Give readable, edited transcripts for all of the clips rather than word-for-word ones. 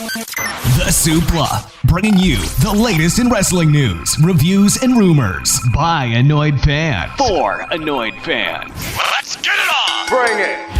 The Suplah, bringing you the latest in wrestling news, reviews, and rumors by annoyed fans. For annoyed fans. Let's get it on! Bring it!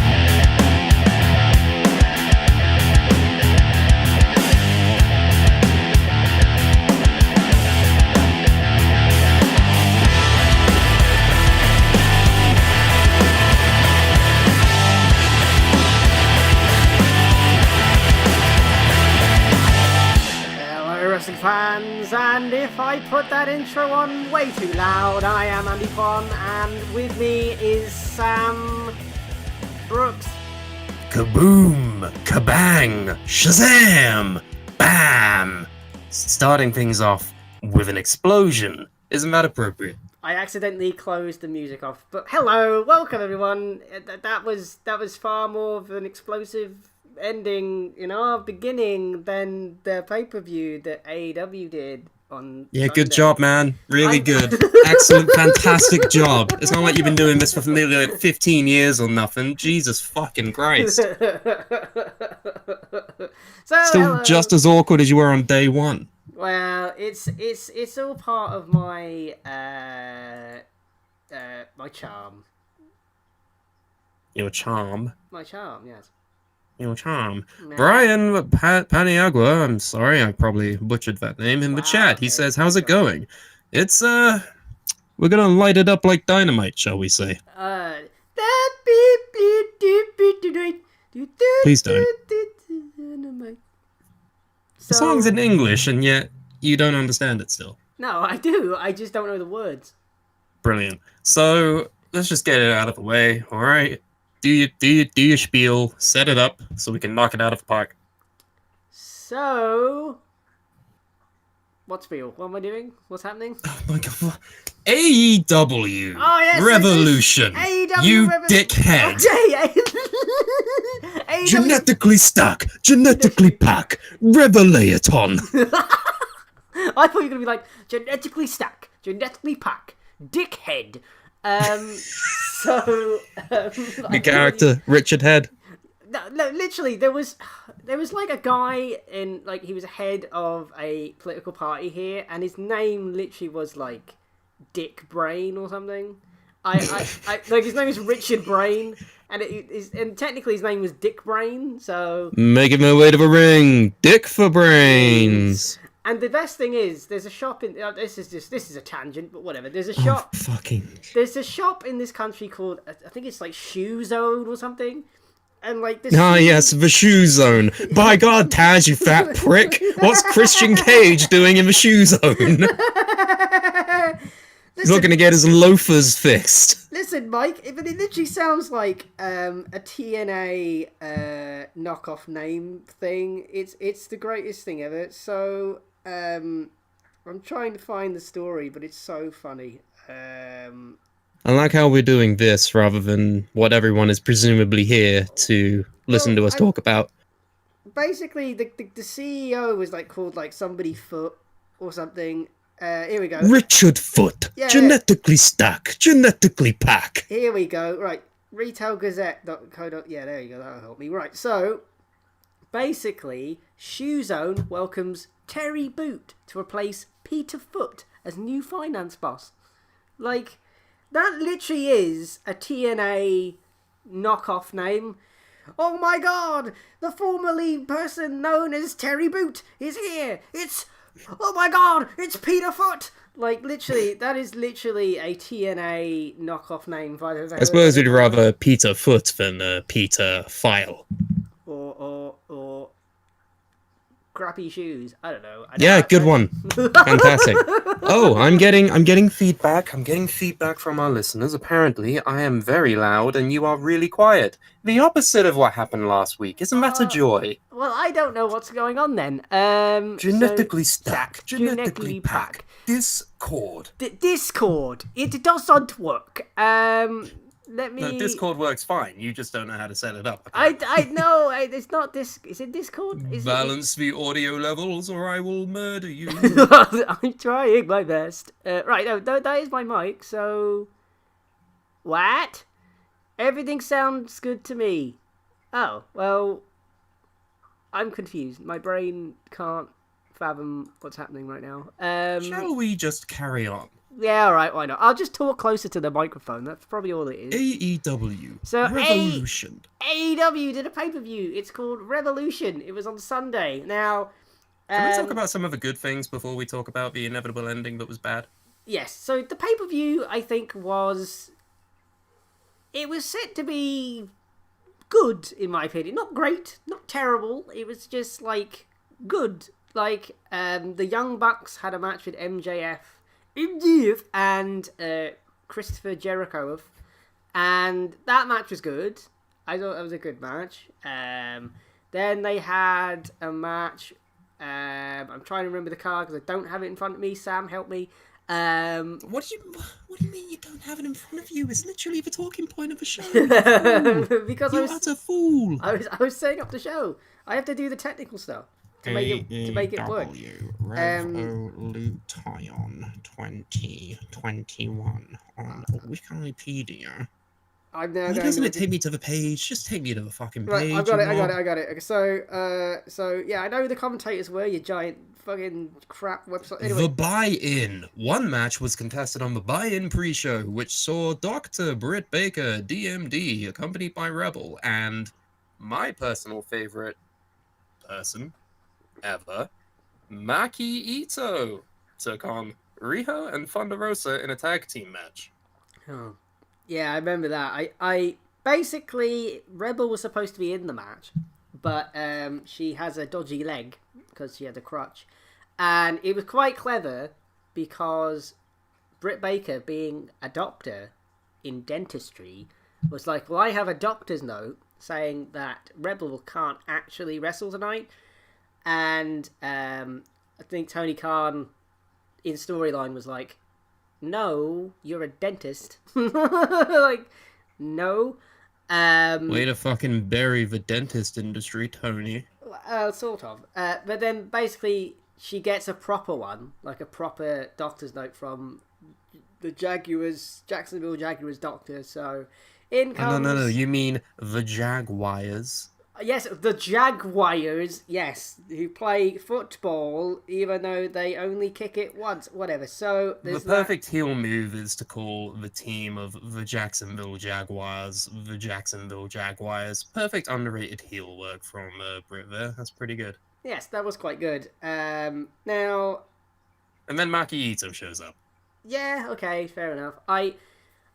Wrestling fans, and if I put that intro on way too loud, I am Andy Fon, and with me is Sam Brooks. Kaboom! Kabang! Shazam! Bam! Starting things off with an explosion. Isn't that appropriate? I accidentally closed the music off, but hello, welcome everyone. That was far more of an explosive ending in our beginning than the pay-per-view that AEW did on Sunday. Good job, man. Really good. Excellent, fantastic job. It's not like you've been doing this for nearly 15 years or nothing. Jesus fucking Christ. Still just as awkward as you were on day one. Well, it's all part of my my charm. Your charm? My charm, yes. Your charm. No. Brian Paniagua, I'm sorry, I probably butchered that name, in the chat. He says, how's it going? It's, we're gonna light it up like Dynamite, shall we say? Please don't. The song's in English, and yet you don't understand it still. No, I do. I just don't know the words. Brilliant. So, let's just get it out of the way, alright? Do your spiel, set it up, so we can knock it out of the park. So, what spiel? What am I doing? What's happening? Oh my god. AEW Revolution. AEW you Revolution. dickhead. AEW. Genetically stuck, genetically pack, Revelaton. I thought you were going to be like, genetically stack, genetically pack, dickhead. The character, Richard Head. No, literally, there was like a guy in, like, he was head of a political party here, and his name literally was like Dick Brain or something. I like, his name is Richard Brain, and and technically his name was Dick Brain. So making my way to the ring, Dick for brains. And the best thing is, there's a shop in. This is a tangent, but whatever. There's a shop. There's a shop in this country called, I think it's like Shoe Zone or something. And like this. Ah, yes, the Shoe Zone. By God, Taz, you fat prick! What's Christian Cage doing in the Shoe Zone? He's looking to get his loafers fixed. Listen, Mike, it literally sounds like a TNA knockoff name thing. It's the greatest thing ever. So I'm trying to find the story, but it's so funny. I like how we're doing this rather than what everyone is presumably here to listen to us talk about. Basically, the CEO was like called like somebody Foot or something. Here we go. Richard Foot. Yeah, genetically stack, genetically pack. Here we go. Right. Retailgazette.co. Yeah, there you go. That'll help me. Right. So, basically, Shoe Zone welcomes Terry Boot to replace Peter Foot as new finance boss. Like, that literally is a TNA knockoff name. Oh my god! The formerly person known as Terry Boot is here! Oh my god, it's Peter Foot! Like, literally, that is literally a TNA knockoff name. I suppose we'd rather Peter Foot than Peter File. Or crappy shoes. I don't know. Good one. Fantastic. Oh, I'm getting feedback. I'm getting feedback from our listeners. Apparently, I am very loud and you are really quiet. The opposite of what happened last week. Isn't that a joy? Well, I don't know what's going on then. Genetically stack, genetically pack. Discord. Discord. It doesn't work. No, Discord works fine. You just don't know how to set it up. I know. It's not this. Is it Discord? Balance the audio levels, or I will murder you. I'm trying my best. Right. No, that is my mic. So, what? Everything sounds good to me. Oh well. I'm confused. My brain can't fathom what's happening right now. Shall we just carry on? Yeah, all right, why not? I'll just talk closer to the microphone. That's probably all it is. AEW So Revolution. AEW did a pay-per-view. It's called Revolution. It was on Sunday. Now, Can we talk about some of the good things before we talk about the inevitable ending that was bad? yes. So the pay-per-view, I think, was set to be good, in my opinion. Not great, not terrible. It was just like good. Like the Young Bucks had a match with MJF and Christopher Jericho, and that match was good. I thought that was a good match. Then they had a match. I'm trying to remember the card because I don't have it in front of me. Sam, help me. What do you mean you don't have it in front of you? It's literally the talking point of the show. Because You're utter fool. I was setting up the show. I have to do the technical stuff to make it work. Revolution 2021 on Wikipedia. I'm now Why going doesn't to... it take me to the page? Just take me to the fucking Right, page. I got it. Okay, so yeah, I know who the commentators were. You giant fucking crap website. Anyway, The Buy-In. One match was contested on the Buy-In pre-show, which saw Dr. Britt Baker, DMD, accompanied by Rebel, and my personal favorite person ever, Maki Itoh, took on Riho and Thunder Rosa in a tag team match. oh. Yeah, I remember that. I basically Rebel was supposed to be in the match, but she has a dodgy leg because she had a crutch, and it was quite clever because Britt Baker, being a doctor in dentistry, was like, well, I have a doctor's note saying that Rebel can't actually wrestle tonight, and I think Tony Khan in storyline was like, no, you're a dentist. Like, no. Way to fucking bury the dentist industry, Tony. Sort of. But then basically she gets a proper one, like a proper doctor's note from the Jacksonville Jaguars doctor. So in comes... No, you mean the Jaguars. Yes, the Jaguars, yes, who play football, even though they only kick it once, whatever. So the perfect heel move is to call the team of the Jacksonville Jaguars the Jacksonville Jaguars. Perfect underrated heel work from Britt there. That's pretty good. Yes, that was quite good. Now... And then Maki Itoh shows up. Yeah, okay, fair enough.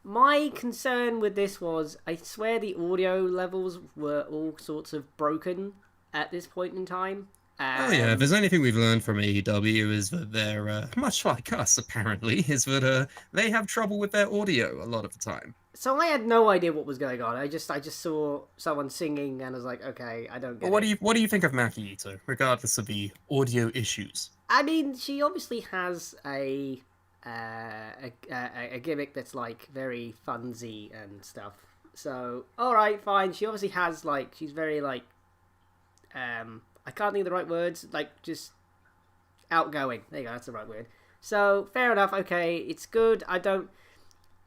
My concern with this was, I swear the audio levels were all sorts of broken at this point in time. Oh yeah, if there's anything we've learned from AEW is that they're, much like us apparently, is that they have trouble with their audio a lot of the time. So I had no idea what was going on. I just saw someone singing and I was like, okay, I don't get Well, it. what do you think of Maki Itoh, regardless of the audio issues? I mean, she obviously has a gimmick that's like very funsy and stuff. So, alright, fine. She obviously has like, she's very like, I can't think of the right words, like just outgoing. There you go, that's the right word. So, fair enough, okay, it's good. I don't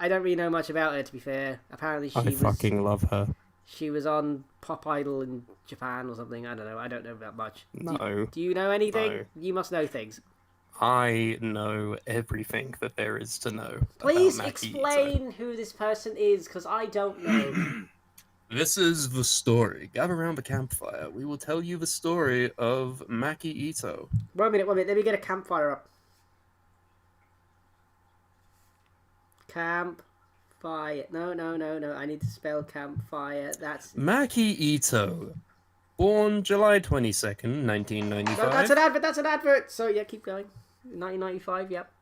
really know much about her, to be fair. Apparently I fucking love her. She was on Pop Idol in Japan or something. I don't know. I don't know that much. No. Do you know anything? No. You must know things. I know everything that there is to know. Please about Maki explain Itoh. who this person is, because I don't know. This is the story. Gather around the campfire. We will tell you the story of Maki Itoh. 1 minute. Let me get a campfire up. Campfire. No. I need to spell campfire. That's... Maki Itoh. Born July 22nd, 1995. No, that's an advert. So, yeah, keep going. 1995, yep.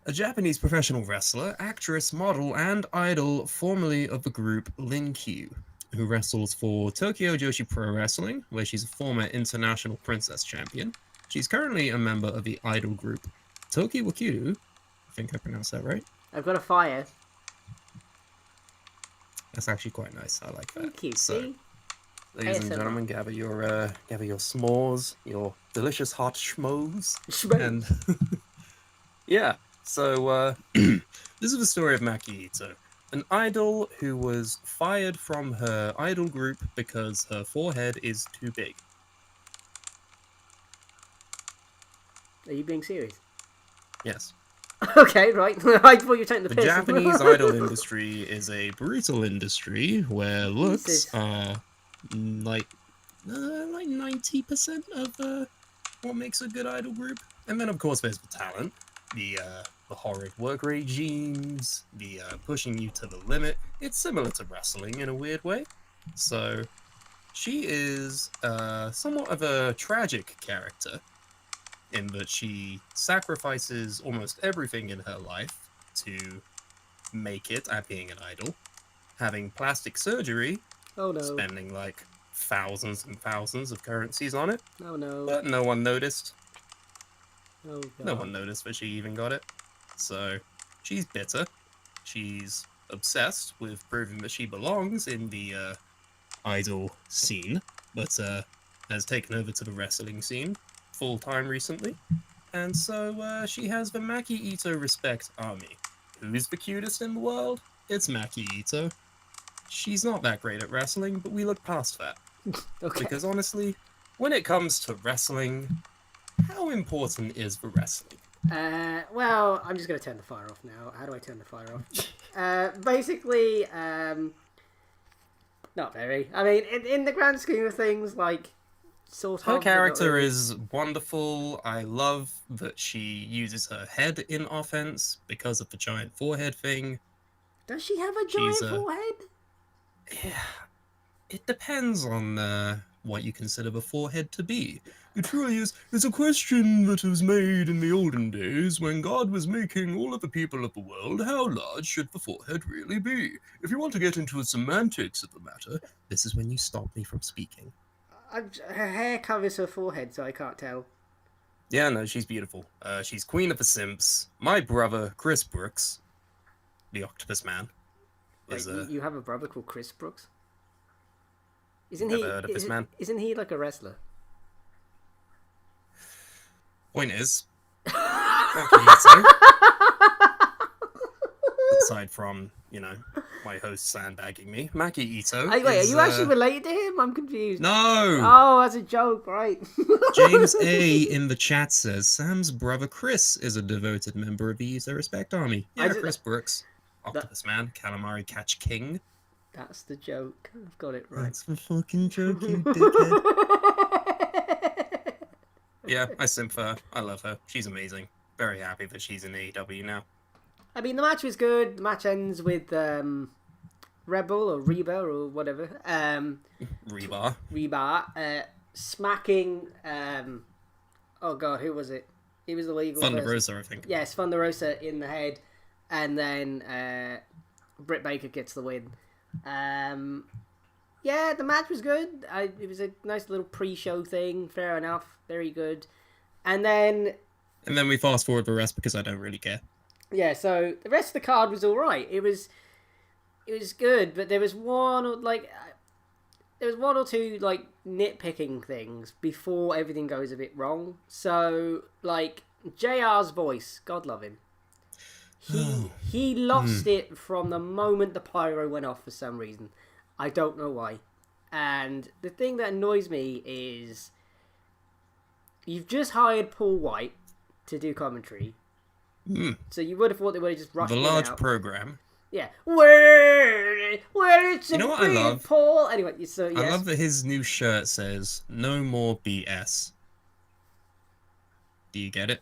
A Japanese professional wrestler, actress, model, and idol formerly of the group Lin Q, who wrestles for Tokyo Joshi Pro Wrestling, where she's a former international princess champion. She's currently a member of the idol group Toki Wakiru. I think I pronounced that right. I've got a fire. That's actually quite nice. I like that. Thank you. So, See? ladies and gentlemen, gather your s'mores, your delicious hot schmoes, and yeah. So this is the story of Maki Itoh. An idol who was fired from her idol group because her forehead is too big. Are you being serious? Yes. Okay, right. I thought you were taking the The piss. Japanese idol industry is a brutal industry where looks Jesus. are like 90% of what makes a good idol group. And then of course there's the talent, the horrid work regimes, the pushing you to the limit. It's similar to wrestling in a weird way. So she is somewhat of a tragic character in that she sacrifices almost everything in her life to make it at being an idol, having plastic surgery, Oh no. spending like thousands and thousands of currencies on it, Oh no. but no one noticed. Oh god. No one noticed that she even got it. So she's bitter. She's obsessed with proving that she belongs in the idol scene, but has taken over to the wrestling scene full-time recently. And so she has the Maki Itoh Respect Army. Who's the cutest in the world? It's Maki Itoh. She's not that great at wrestling, but we look past that. Okay. Because honestly, when it comes to wrestling, how important is the wrestling? Well, I'm just going to turn the fire off now. How do I turn the fire off? Basically, not very. I mean, in the grand scheme of things, like, sort of... Her but not character really. is wonderful. I love that she uses her head in offense because of the giant forehead thing. Does she have a giant She's, forehead? Yeah, it depends on what you consider the forehead to be. It really is. It's a question that was made in the olden days when God was making all of the people of the world. How large should the forehead really be? If you want to get into the semantics of the matter, this is when you stop me from speaking. Her hair covers her forehead, so I can't tell. Yeah, no, she's beautiful. She's Queen of the Simps. My brother, Chris Brooks, the Octopus Man, Wait, is you have a brother called Chris Brooks? Isn't Never heard of this man. Isn't he like a wrestler? Point is, Maki Itoh, aside from, my host sandbagging me, Maki Itoh Wait, are is, you actually related to him? I'm confused. No! Oh, that's a joke, right? James A. in the chat says, Sam's brother Chris is a devoted member of the Itoh Respect Army. Yeah, Chris Brooks. Octopus Man, Calamari Catch King. That's the joke. I've got it right. That's the fucking joke, you dickhead. Yeah, I simp for her. I love her. She's amazing. Very happy that she's in AEW now. I mean, the match was good. The match ends with Rebel or Reba or whatever. Reba smacking. Oh god, who was it? He was the legal Thunder person. Rosa, I think. Yes, Thunder Rosa in the head, and then Britt Baker gets the win. Yeah, the match was good. It was a nice little pre-show thing. Fair enough. Very good. And then we fast forward the rest because I don't really care. Yeah, so the rest of the card was all right. It was good, but there was one or two like nitpicking things before everything goes a bit wrong. So like JR's voice, God love him. He lost it from the moment the pyro went off for some reason. I don't know why. And the thing that annoys me is you've just hired Paul White to do commentary. So you would have thought they would have just rushed the him large out. program. Yeah. Where it's You know what I love? Paul. Anyway, so yes. I love that his new shirt says "No more BS." Do you get it?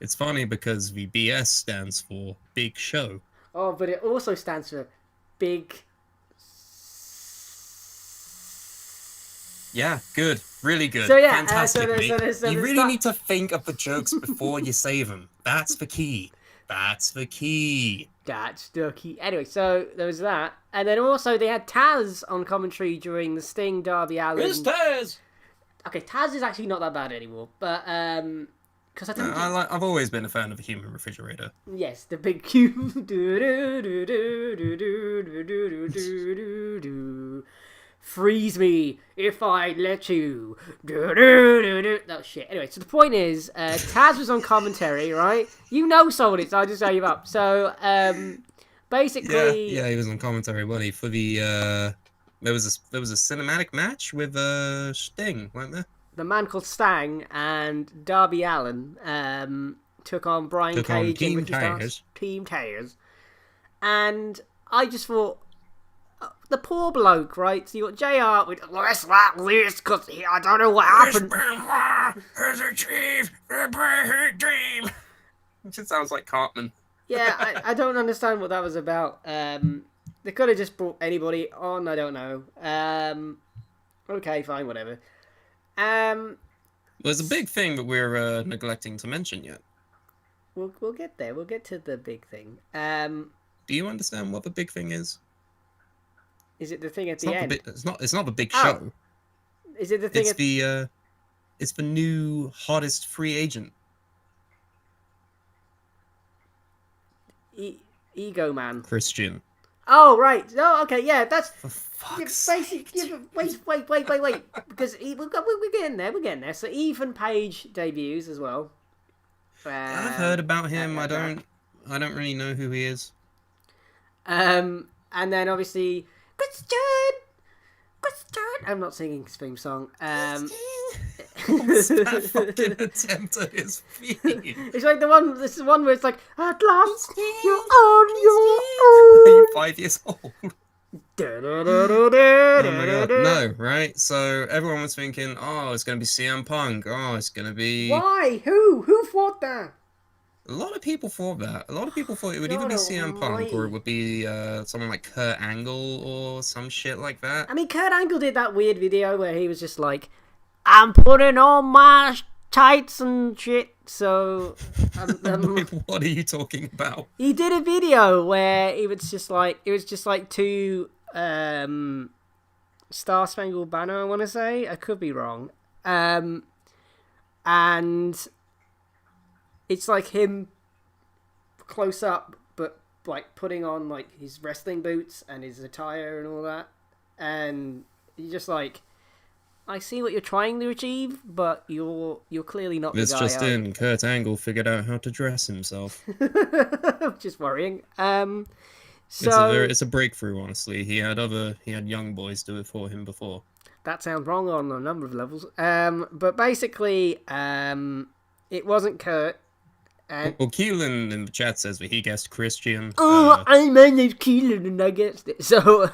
It's funny because the BS stands for Big Show. Oh, but it also stands for Big. Yeah, good. Really good. So yeah, Fantastic, mate. You really that... need to think of the jokes before you say them. That's the key. That's the key. That's the key. Anyway, so there was that. And then also they had Taz on commentary during the Sting Darby Allin. Where's Taz? Okay, Taz is actually not that bad anymore. But, because I think... I've always been a fan of the human refrigerator. Yes, the big cube. freeze me if I let you. That shit. Anyway, so the point is, Taz was on commentary, right? You know someone, so I'll just tell you up. So, basically... Yeah, he was on commentary, wasn't he? For the, there was a cinematic match with, Sting, weren't there? The man called Stang and Darby Allin took on Brian Cage and Ricky Starks. Team Taz. And I just thought, the poor bloke, right? So you got JR with, let's not lose because I don't know what happened. Has achieved a perfect dream. It just sounds like Cartman. Yeah, I don't understand what that was about. They could have just brought anybody on, I don't know. Okay, fine, whatever. There's a big thing that we're neglecting to mention yet. We'll get there. We'll get to the big thing. Do you understand what the big thing is? Is it the thing at the end? It's not the big show. Is it the thing? It's the new hottest free agent. Ego Man. Christian. Oh right. Oh okay. Yeah, that's. For fuck's sake. Wait. Because we're getting there. We're getting there. So Ethan Page debuts as well. I've heard about him. I don't really know who he is. And then obviously Christian. I'm not singing his theme song. What's that fucking attempt at his theme? It's like the one. This is the one where it's like, at last you're on your own. Are you 5 years old? Oh my god, no, right? So everyone was thinking, oh, it's gonna be CM Punk. Oh, it's gonna be. Why? Who thought that? A lot of people thought that. A lot of people thought it would either be CM Punk or it would be someone like Kurt Angle or some shit like that. I mean, Kurt Angle did that weird video where he was just like, I'm putting on my tights and shit. So, Wait, what are you talking about? He did a video where it was just like two Star Spangled Banner, I want to say. I could be wrong. And it's like him close up, but like putting on like his wrestling boots and his attire and all that. And you're just like, I see what you're trying to achieve, but you're clearly not the guy. It's just in. Kurt Angle figured out how to dress himself. Which is worrying. So it's a breakthrough, honestly. He had young boys do it for him before. That sounds wrong on a number of levels. But basically, it wasn't Kurt. Well, Keelan in the chat says that he guessed Christian. I managed Keelan and I guessed it. So.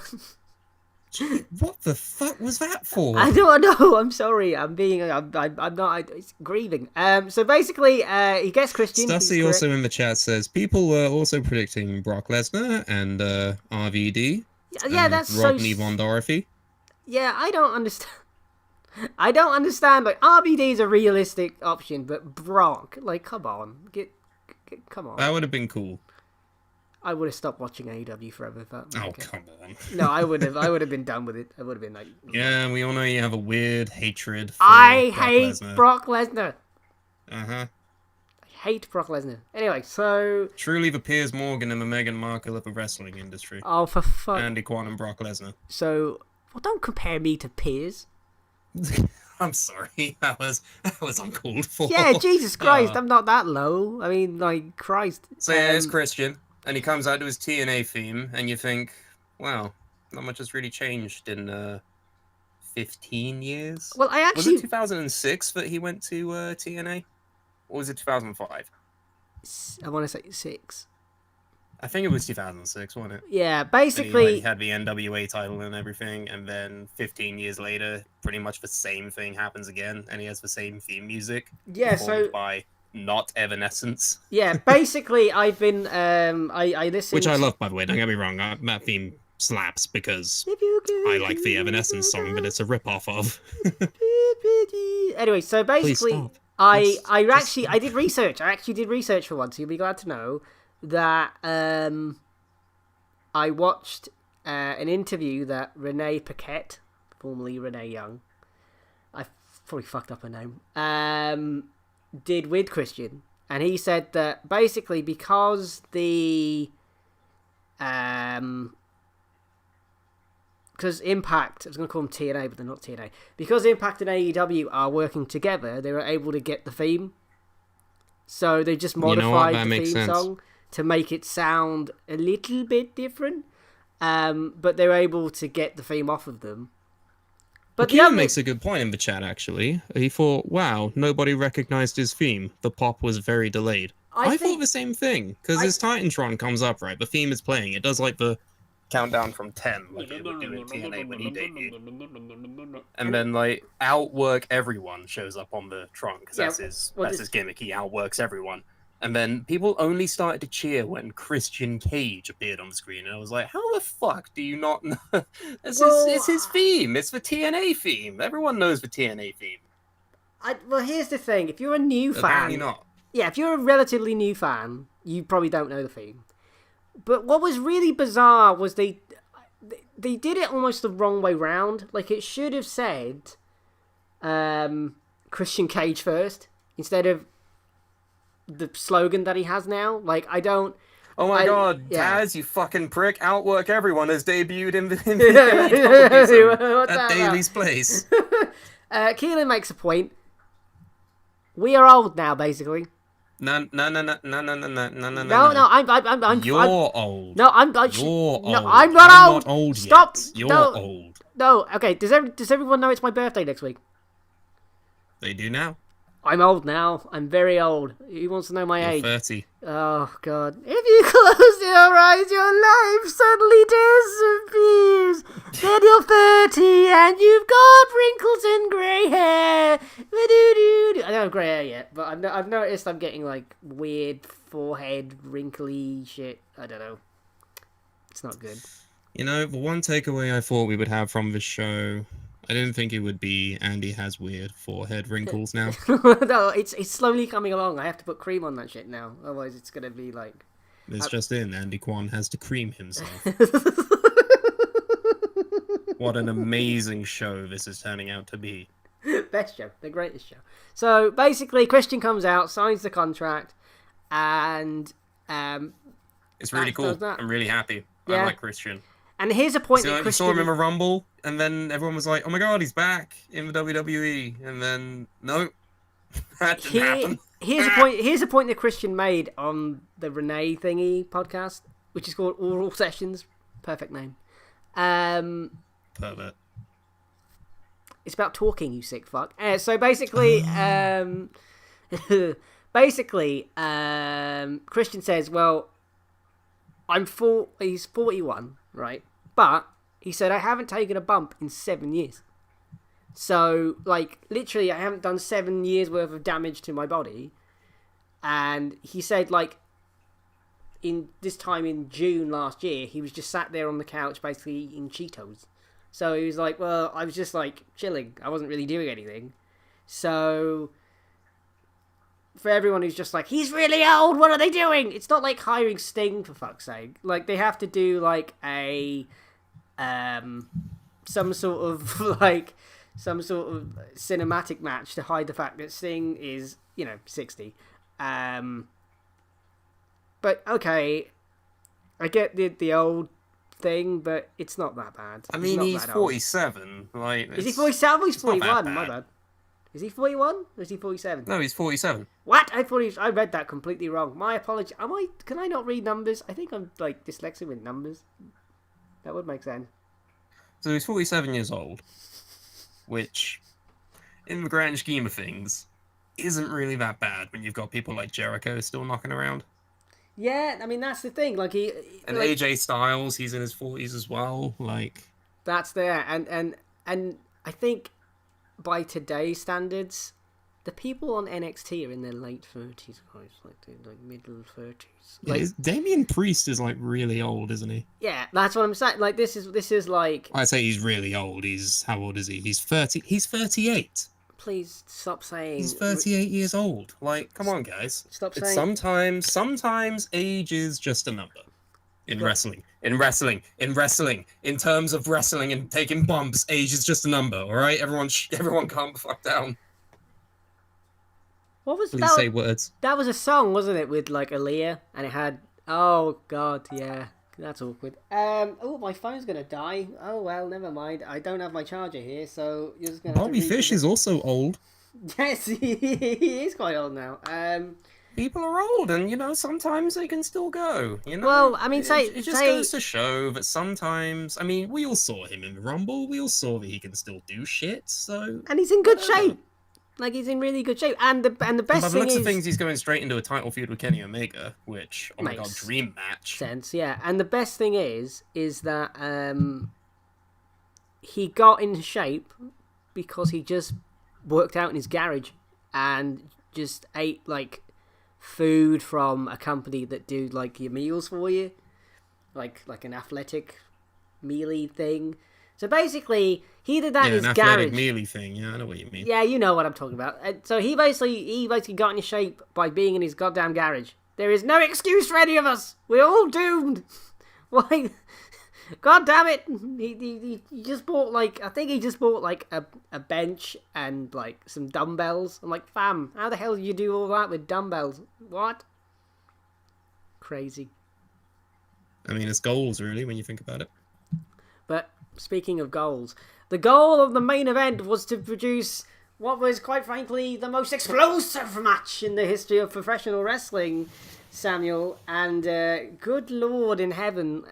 What the fuck was that for? I don't know. I'm sorry. I'm not. It's grieving. So basically, he gets Christian. Stussy also in the chat says people were also predicting Brock Lesnar and RVD. Yeah, that's Rodney Von Dorothy. Yeah, I don't understand. I don't understand. Like RVD is a realistic option, but Brock, like, come on, come on. That would have been cool. I would have stopped watching AEW forever if that. Oh, come on. No, I would have. I would have been done with it. I would have been like. Yeah, we all know you have a weird hatred for I Brock hate Lesnar. Brock Lesnar. I hate Brock Lesnar. Anyway, so. Truly the Piers Morgan and the Meghan Markle of the wrestling industry. Oh, for fuck. Andy Kwan and Brock Lesnar. So, well, don't compare me to Piers. I'm sorry, that was uncalled for. Yeah, Jesus Christ, I'm not that low. I mean, like, Christ. So yeah, it's Christian, and he comes out to his TNA theme, and you think, wow, not much has really changed in 15 years. Well, I actually... Was it 2006 that he went to TNA? Or was it 2005? I want to say 6. I think it was 2006, wasn't it? Yeah, basically... He had the NWA title and everything, and then 15 years later, pretty much the same thing happens again, and he has the same theme music. Yeah, so... by not Evanescence. Yeah, basically, I've been... I listened... Which I love, by the way, don't get me wrong, that theme slaps, because I like the Evanescence song, but it's a rip-off of... Anyway, so basically, I did research. I actually did research for once, so you'll be glad to know that I watched an interview that Renee Paquette, formerly Renee Young, I probably fucked up her name, did with Christian, and he said that basically because the because Impact, I was going to call them TNA, but they're not TNA. Because Impact and AEW are working together, they were able to get the theme. So they just modified the theme song to make it sound a little bit different. But they were able to get the theme off of them. But Keelan makes a good point in the chat, actually. He thought, wow, nobody recognized his theme. The pop was very delayed. I thought the same thing, because his Titantron comes up, right? The theme is playing. It does like the countdown from 10, like it would do in TNA when he debuted. And then, like, Outwork Everyone shows up on the trunk, because that's his gimmick. He outworks everyone. And then people only started to cheer when Christian Cage appeared on the screen. And I was like, how the fuck do you not know? It's his theme. It's the TNA theme. Everyone knows the TNA theme. Well, here's the thing. If you're a new fan... Apparently not. Yeah, if you're a relatively new fan, you probably don't know the theme. But what was really bizarre was they did it almost the wrong way round. Like, it should have said Christian Cage first, instead of the slogan that he has now. Like, I don't... Oh my god, Taz, you fucking prick. Outwork Everyone has debuted in the at Daly's Place. Keelan makes a point. We are old now, basically. No. I'm You're old. No, I'm You're old. No, I'm not old. Stop. Yet. You're old. No, okay. Does everyone know it's my birthday next week? They do now. I'm old now. I'm very old. Who wants to know my age? 30. Oh, God. If you close your eyes, your life suddenly disappears. Then you're 30 and you've got wrinkles and grey hair. I don't have grey hair yet, but I've noticed I'm getting, like, weird forehead, wrinkly shit. I don't know. It's not good. You know, the one takeaway I thought we would have from this show... I didn't think it would be Andy has weird forehead wrinkles now. No, it's slowly coming along. I have to put cream on that shit now. Otherwise, it's going to be like... It's just in. Andy Kwan has to cream himself. What an amazing show this is turning out to be. Best show. The greatest show. So, basically, Christian comes out, signs the contract, and... it's really cool. I'm really happy. Yeah. I like Christian. And here's a point that Christian... saw him in a Rumble, and then everyone was like, oh my god, he's back in the WWE. And then, no, that didn't happen. Here's a point that Christian made on the Renee Thingy podcast, which is called Oral Sessions. Perfect name. Pervert. It's about talking, you sick fuck. So basically, Christian says, well, he's 41, right? But he said, I haven't taken a bump in 7 years. So, like, literally, I haven't done 7 years worth of damage to my body. And he said, like, in this time in June last year, he was just sat there on the couch basically eating Cheetos. So he was like, well, I was just, like, chilling. I wasn't really doing anything. So... for everyone who's just like, he's really old, what are they doing? It's not like hiring Sting, for fuck's sake. Like, they have to do, like, some sort of cinematic match to hide the fact that Sting is, 60. But, okay, I get the old thing, but it's not that bad. I mean, he's 47. Like, is he 47? He's 41, my bad. Is he 41 or is he 47? No, he's 47. What? I read that completely wrong. My apology. Can I not read numbers? I think I'm like dyslexic with numbers. That would make sense. So he's 47 years old, which, in the grand scheme of things, isn't really that bad when you've got people like Jericho still knocking around. Yeah, I mean that's the thing. Like and like, AJ Styles, he's in his 40s as well. Like that's there, and I think. By today's standards, the people on NXT are in their late 30s, guys. Like middle 30s. Like, Damian Priest is like really old, isn't he? Yeah, that's what I'm saying. Like this is like. I say he's really old. How old is he? He's 30. He's 38. Please stop saying. He's 38 years old. Like, come on, guys. Stop saying. Sometimes age is just a number. In wrestling, in terms of wrestling and taking bumps, age is just a number, all right? Everyone calm the fuck down. What was Please that? Say words. That was a song, wasn't it, with like Aaliyah, and it had, oh god, yeah, That's awkward. Oh, my phone's gonna die. Oh well, never mind. I don't have my charger here, so you're just gonna. Bobby Fish is also old. Yes, he is quite old now. People are old, and sometimes they can still go. Well, I mean, it just goes to show that sometimes. I mean, we all saw him in the Rumble. We all saw that he can still do shit. So, and he's in good shape. Like, he's in really good shape. And the best by the thing looks is... of things, he's going straight into a title feud with Kenny Omega, which, oh my god, dream match. Sense, yeah. And the best thing is that he got in shape because he just worked out in his garage and just ate, like, food from a company that do, like, your meals for you. Like an athletic mealy thing. So basically, he did that in his garage. Yeah, an athletic mealy thing. Yeah, I know what you mean. Yeah, you know what I'm talking about. So he basically got into shape by being in his goddamn garage. There is no excuse for any of us. We're all doomed. Why? God damn it! He just bought I think he just bought a bench and like some dumbbells. I'm like, fam, how the hell did you do all that with dumbbells? What? Crazy. I mean, it's goals really when you think about it. But speaking of goals, the goal of the main event was to produce what was, quite frankly, the most explosive match in the history of professional wrestling, Samuel. And good Lord in heaven,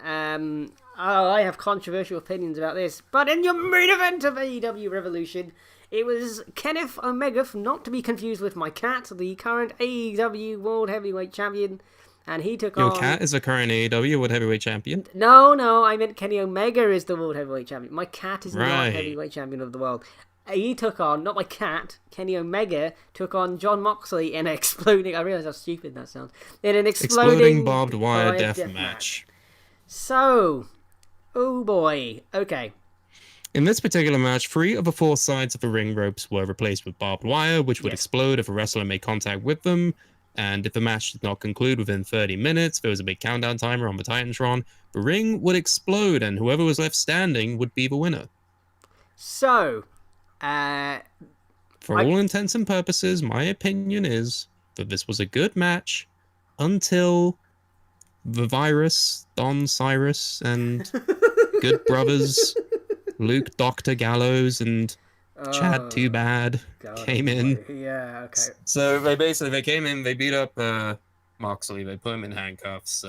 I have controversial opinions about this. But in your main event of AEW Revolution, it was Kenneth Omega, not to be confused with my cat, the current AEW World Heavyweight Champion. And he took on... Your cat is the current AEW World Heavyweight Champion? No, I meant Kenny Omega is the World Heavyweight Champion. My cat is not Heavyweight Champion of the world. He took on, not my cat, Kenny Omega took on Jon Moxley in an exploding... I realise how stupid that sounds. In an exploding Barbed Wire Deathmatch. So, oh boy, okay. In this particular match, 3 of the 4 sides of the ring ropes were replaced with barbed wire, which would explode if a wrestler made contact with them. And if the match did not conclude within 30 minutes, there was a big countdown timer on the Titantron, the ring would explode and whoever was left standing would be the winner. So, for all intents and purposes, my opinion is that this was a good match until the virus, Don Cyrus, and Good Brothers, Luke Dr. Gallows, and Chad Too Bad came in. Yeah, okay. So they came in, they beat up Moxley, they put him in handcuffs.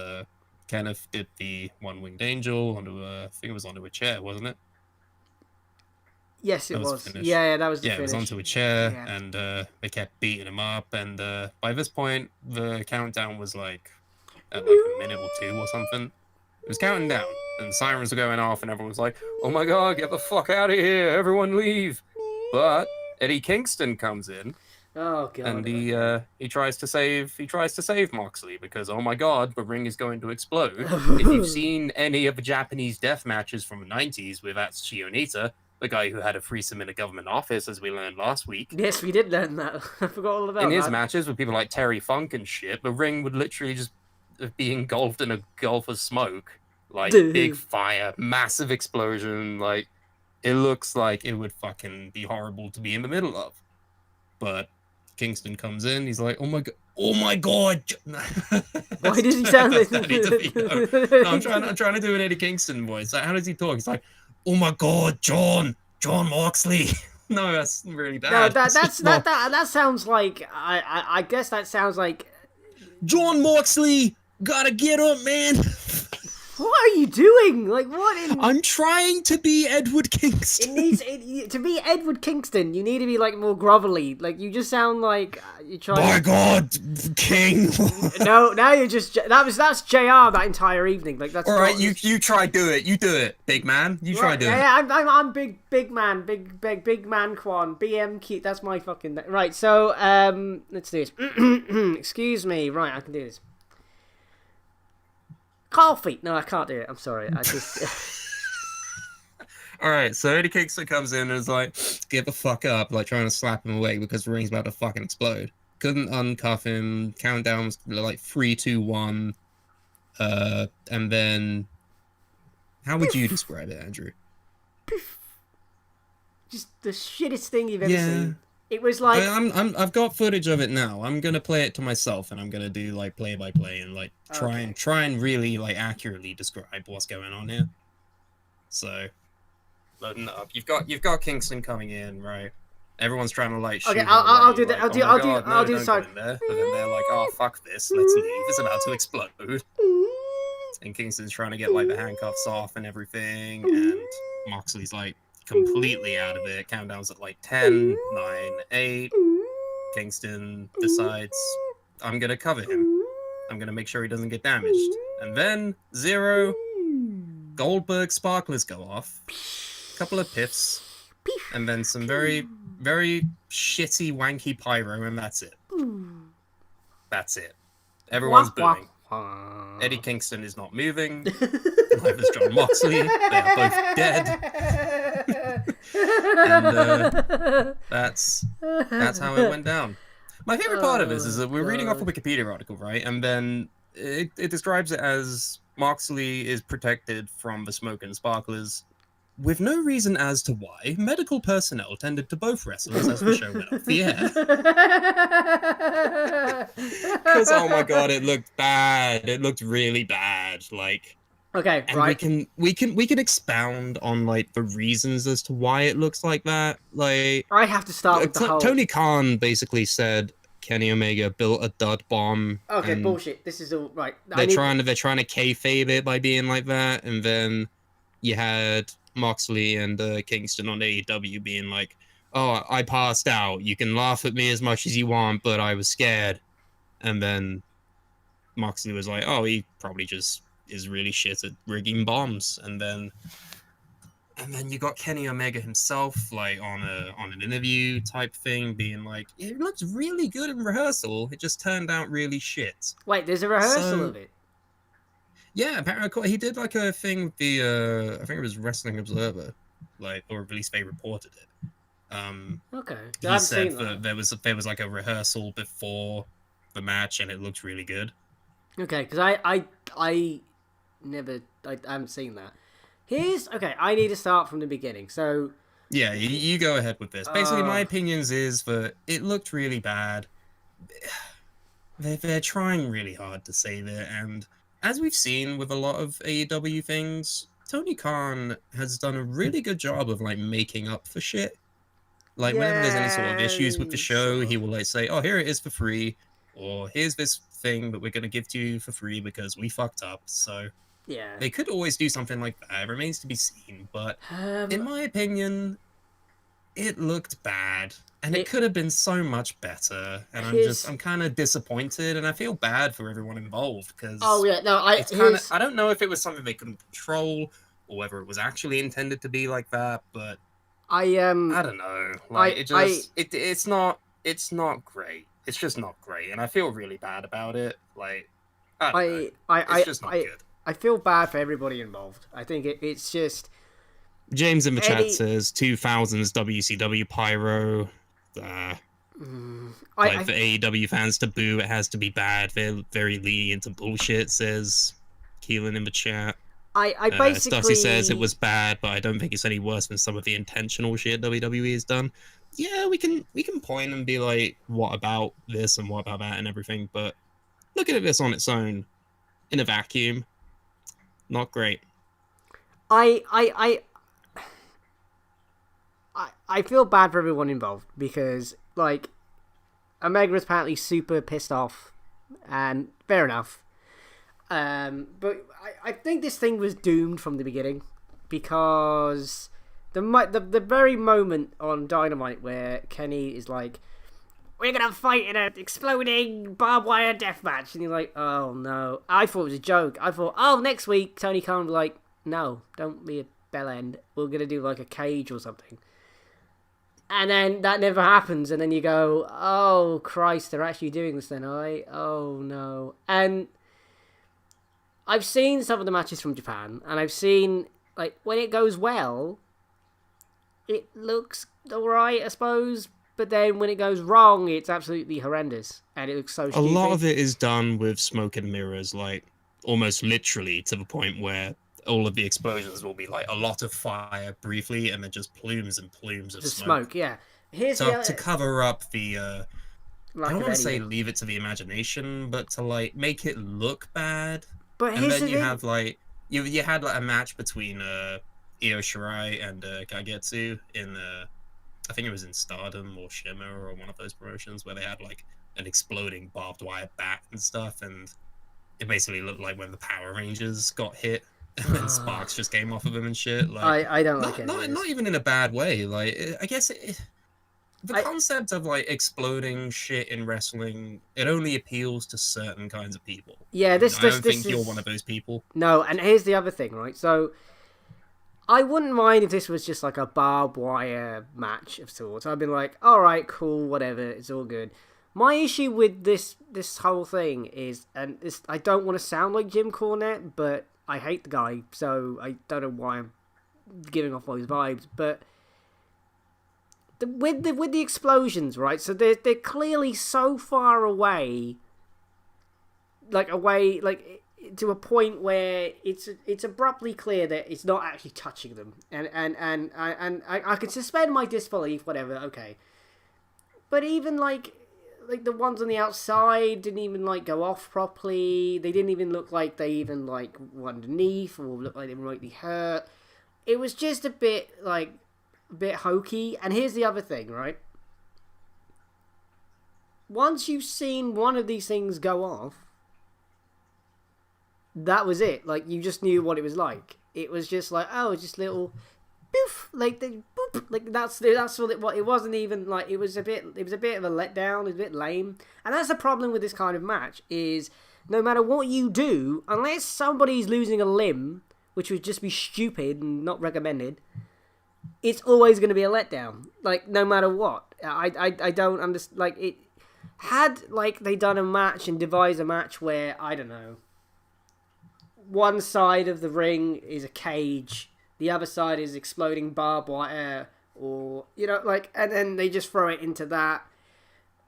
Kenneth did the one-winged angel onto I think it was onto a chair, wasn't it? Yes, it was. Yeah, that was the finish. Yeah, it was onto a chair, and they kept beating him up, and by this point, the countdown was like at like a minute or 2 or something. It was counting down, and sirens were going off, and everyone was like, "Oh my god, get the fuck out of here! Everyone leave!" But Eddie Kingston comes in, oh god, and he tries to save Moxley because, oh my god, the ring is going to explode. If you've seen any of the Japanese death matches from the 90s with Atsushi Onita, the guy who had a threesome in a government office, as we learned last week. Yes, we did learn that. I forgot all about that. In his matches with people like Terry Funk and shit, the ring would literally just be engulfed in a gulf of smoke. Like, big fire, massive explosion, like, it looks like it would fucking be horrible to be in the middle of. But Kingston comes in, he's like, oh my god. Why does he sound like that? No, I'm trying to do an Eddie Kingston voice. Like, how does he talk? He's like, oh my god, John Moxley. No, that's really bad. No, that sounds like I guess that sounds like John Moxley, gotta get up, man. What are you doing? Like, what in... I'm trying to be Edward Kingston. To be Edward Kingston, you need to be, like, more grovelly. Like, you just sound like you're trying My God, King. No, now you're just... That's JR that entire evening. Like, that's... Alright, you try do it. You do it, big man. You try do it. Yeah, I'm big man. Big man Quan. BMQ. That's my fucking... Right, so, let's do this. Excuse me. Right, I can do this. Coffee. No, I can't do it. I'm sorry. I just... Alright, so Eddie Kingston comes in and is like, get the fuck up, like trying to slap him away because the ring's about to fucking explode. Couldn't uncuff him. Countdown was like 3, 2, 1. And then... How would you describe it, Andrew? Just the shittest thing you've ever seen. It was like I've got footage of it now. I'm gonna play it to myself, and I'm gonna do like play by play and like try and really like accurately describe what's going on here. So, loading up. You've got Kingston coming in, right? Everyone's trying to like shoot. Okay, him I'll away, do that. like, I'll do don't side. go in there. But then they're like, oh fuck this, let's leave. It's about to explode. And Kingston's trying to get like the handcuffs off and everything, and Moxley's like completely out of it. Countdown's at like 10, 9, 8. Kingston decides, I'm gonna cover him. I'm gonna make sure he doesn't get damaged. And then 0. Goldberg sparklers go off. Couple of piffs. And then some very, very shitty, wanky pyro, and that's it. That's it. Everyone's booing. Eddie Kingston is not moving. Neither is John Moxley. They are both dead. And that's how it went down. My favorite part of this is that we're reading off a Wikipedia article, right? And then it describes it as Moxley is protected from the smoke and sparklers, with no reason as to why. Medical personnel tended to both wrestlers as the show went off the air. Because oh my god, it looked bad. It looked really bad. Like, okay, and right. we can expound on like the reasons as to why it looks like that. Like, I have to start with the whole. Tony Khan basically said Kenny Omega built a dud bomb. Okay, bullshit. This is all right. They're trying to kayfabe it by being like that, and then you had Moxley and Kingston on AEW being like, oh, I passed out. You can laugh at me as much as you want, but I was scared. And then Moxley was like, oh, he probably just is really shit at rigging bombs. And then you got Kenny Omega himself, like on an interview type thing, being like, it looks really good in rehearsal. It just turned out really shit. Wait, there's a rehearsal of it? Yeah, apparently he did like a thing with the I think it was Wrestling Observer, like, or at least they reported it. Okay. He said that there was like a rehearsal before the match, and it looked really good. Okay, because I haven't seen that. I need to start from the beginning. So yeah, you go ahead with this. Basically, my opinions is that it looked really bad. They're trying really hard to save it, and as we've seen with a lot of AEW things, Tony Khan has done a really good job of like making up for shit. Like whenever there's any sort of issues with the show, he will like say, "Oh, here it is for free," or "Here's this thing that we're gonna give to you for free because we fucked up." So yeah, they could always do something like that. It remains to be seen, but in my opinion, it looked bad. And it could have been so much better, and I'm kind of disappointed, and I feel bad for everyone involved because I don't know if it was something they couldn't control or whether it was actually intended to be like that, but I don't know. Like it's not great. It's just not great, and I feel really bad about it. Like it's just not good. I feel bad for everybody involved. I think it's just. James in the chat says 2000s WCW pyro. For AEW fans to boo, it has to be bad. They're very lenient to bullshit, says Keelan in the chat. I basically... Stussy says it was bad, but I don't think it's any worse than some of the intentional shit WWE has done. Yeah, we can point and be like, what about this and what about that and everything, but looking at this on its own, in a vacuum, not great. I feel bad for everyone involved because, like, Omega is apparently super pissed off, and fair enough. But I think this thing was doomed from the beginning because the very moment on Dynamite where Kenny is like, "We're gonna fight in an exploding barbed wire deathmatch," and you're like, "Oh no!" I thought it was a joke. I thought, "Oh, next week Tony Khan will be like, no, don't be a bell end. We're gonna do like a cage or something." And then that never happens, and then you go, "Oh Christ, they're actually doing this then, are they? Oh no!" And I've seen some of the matches from Japan, and I've seen, like, when it goes well, it looks alright, I suppose. But then when it goes wrong, it's absolutely horrendous, and it looks so stupid. A lot of it is done with smoke and mirrors, like, almost literally, to the point where all of the explosions will be like a lot of fire briefly, and then just plumes and plumes of smoke. Yeah, Here's to the cover up the I lack don't of want to any. say leave it to the imagination, but to like make it look bad. But And here's then the you thing. have like you had like a match between Io Shirai and Kagetsu in I think it was in Stardom or Shimmer or one of those promotions where they had like an exploding barbed wire bat and stuff, and it basically looked like when the Power Rangers got hit and then sparks just came off of them and shit. Like I don't like any of this. not even in a bad way. Like I guess the I concept of like exploding shit in wrestling, it only appeals to certain kinds of people. yeah, And this I this don't this think you're is one of those people. no. And here's the other thing, right? So I wouldn't mind if this was just like a barbed wire match of sorts. I'd be like, all right, cool, whatever, it's all good. My issue with this whole thing is, and this, I don't want to sound like Jim Cornette, but I hate the guy, so I don't know why I'm giving off all these vibes. But with the explosions, right? So they're clearly so far away, like to a point where it's abruptly clear that it's not actually touching them, and I can suspend my disbelief, whatever, okay. But even like the ones on the outside didn't even like go off properly. They didn't even look like they even like were underneath or looked like they were remotely hurt. It was just a bit hokey. And here's the other thing, right? Once you've seen one of these things go off, that was it. Like, you just knew what it was like. It was just like, oh, just little boof, like the boop, like that's what it wasn't even like. It was a bit of a letdown. It was a bit lame, and that's the problem with this kind of match. Is no matter what you do, unless somebody's losing a limb, which would just be stupid and not recommended, it's always going to be a letdown. Like, no matter what. I don't understand. Like, it had like they done a match and devised a match where, I don't know, one side of the ring is a cage, the other side is exploding barbed wire, or, you know, like, and then they just throw it into that.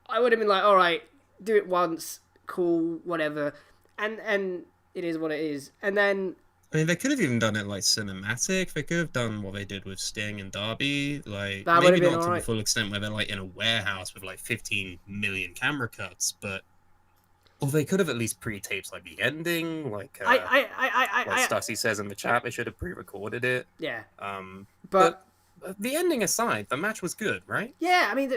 I would have been like, all right, do it once, cool, whatever, and it is what it is. And then, I mean, they could have even done it like cinematic. They could have done what they did with Sting and Darby, like that would maybe have been not to all the right. full extent where they're like in a warehouse with like 15 million camera cuts, but or they could have at least pre-taped like the ending, like Stussy says in the chat, they should have pre-recorded it. Yeah, But the ending aside, the match was good, right? yeah. I mean,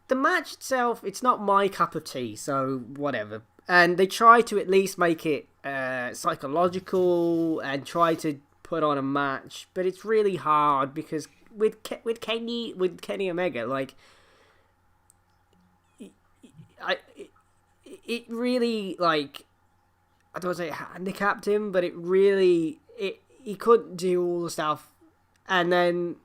the match itself, it's not my cup of tea, so whatever. And they try to at least make it psychological and try to put on a match, but it's really hard because with Kenny Omega, like, it really, like, I don't want to say handicapped him, but he couldn't do all the stuff. And then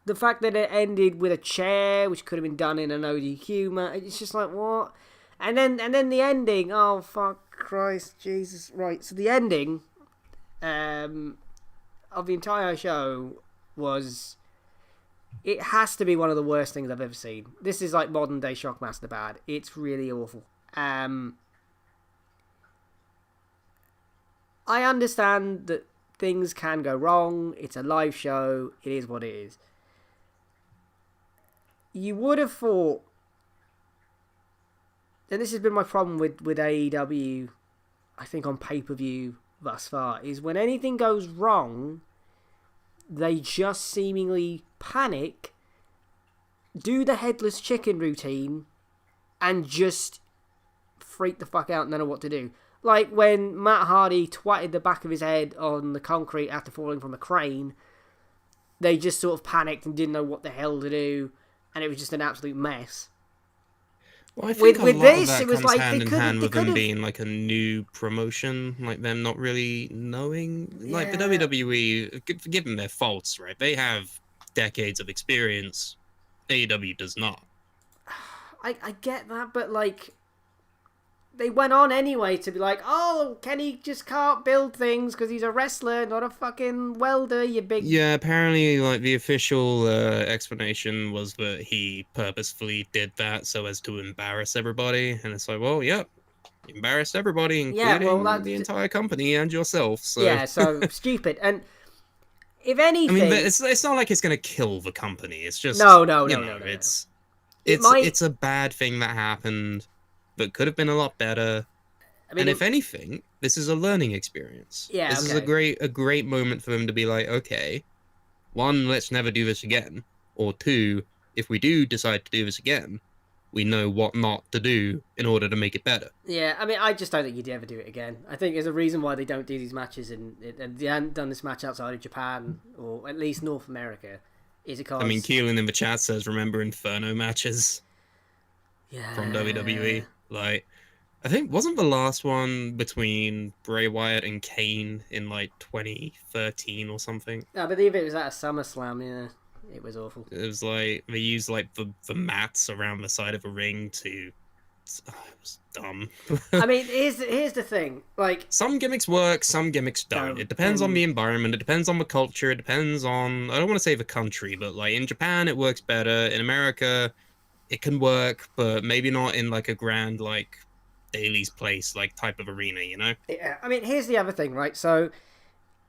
the fact that it ended with a chair, which could have been done in an ODQ match, it's just like, what? And then the ending, oh fuck Christ, Jesus. Right, so the ending of the entire show was, it has to be one of the worst things I've ever seen. This is like modern day Shockmaster bad. It's really awful. I understand that things can go wrong. It's a live show. It is what it is. You would have thought, and this has been my problem with AEW, I think on pay-per-view thus far, is when anything goes wrong, they just seemingly panic, do the headless chicken routine, and just freak the fuck out and don't know what to do. Like when Matt Hardy twatted the back of his head on the concrete after falling from a crane, they just sort of panicked and didn't know what the hell to do, and it was just an absolute mess. Well, I think with a lot this, of that it was comes like hand they in hand couldn't. with them being like a new promotion, like them not really knowing. Like the WWE, give them their faults, right? They have decades of experience. AEW does not. I get that, but like, they went on anyway to be like, oh, Kenny just can't build things because he's a wrestler, not a fucking welder, you big... Yeah, apparently, like, the official explanation was that he purposefully did that so as to embarrass everybody, and it's like, well, yep, you embarrassed everybody, including the entire company and yourself, so... Yeah, so stupid, and If anything, I mean, it's not like it's going to kill the company. It's just no. It's a bad thing that happened, but could have been a lot better. I mean, And if anything, this is a learning experience. Yeah, This is okay. a great moment for them to be like, okay, one, let's never do this again, or two, if we do decide to do this again, we know what not to do in order to make it better. Yeah, I mean, I just don't think you'd ever do it again. I think there's a reason why they don't do these matches, and they haven't done this match outside of Japan, or at least North America, is because... I mean, Keelan in the chat says, remember Inferno matches yeah. from WWE? Like, I think, wasn't the last one between Bray Wyatt and Kane in, like, 2013 or something? I believe it was at a SummerSlam, yeah. It was awful. It was like, they used, like, the mats around the side of a ring to... Oh, it was dumb. I mean, here's the thing. Like, some gimmicks work, some gimmicks don't. It depends on the environment, it depends on the culture, it depends on... I don't want to say the country, but, like, in Japan, it works better. In America, it can work, but maybe not in, like, a grand, like, Daly's Place, like, type of arena, you know? Yeah, I mean, here's the other thing, right? So,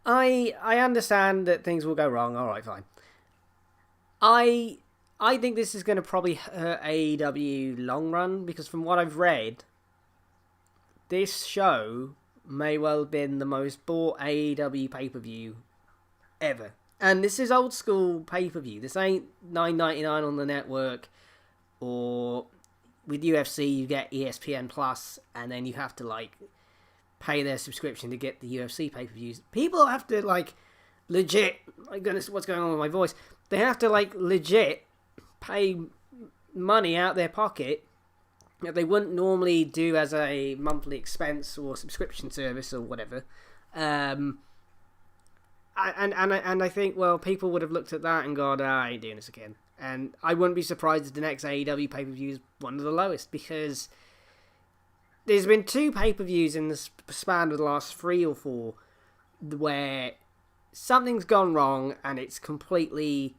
I understand that things will go wrong. All right, fine. I think this is going to probably hurt AEW long run, because from what I've read, this show may well have been the most bought AEW pay-per-view ever. And this is old school pay-per-view. This ain't $9.99 on the network, or with UFC you get ESPN Plus, and then you have to, like, pay their subscription to get the UFC pay-per-views. People have to, like, legit... My goodness, what's going on with my voice? They have to, like, legit pay money out their pocket that they wouldn't normally do as a monthly expense or subscription service or whatever. And I think, well, people would have looked at that and gone, I ain't doing this again. And I wouldn't be surprised if the next AEW pay-per-view is one of the lowest, because there's been 2 pay-per-views in the span of the last 3 or 4 where something's gone wrong and it's completely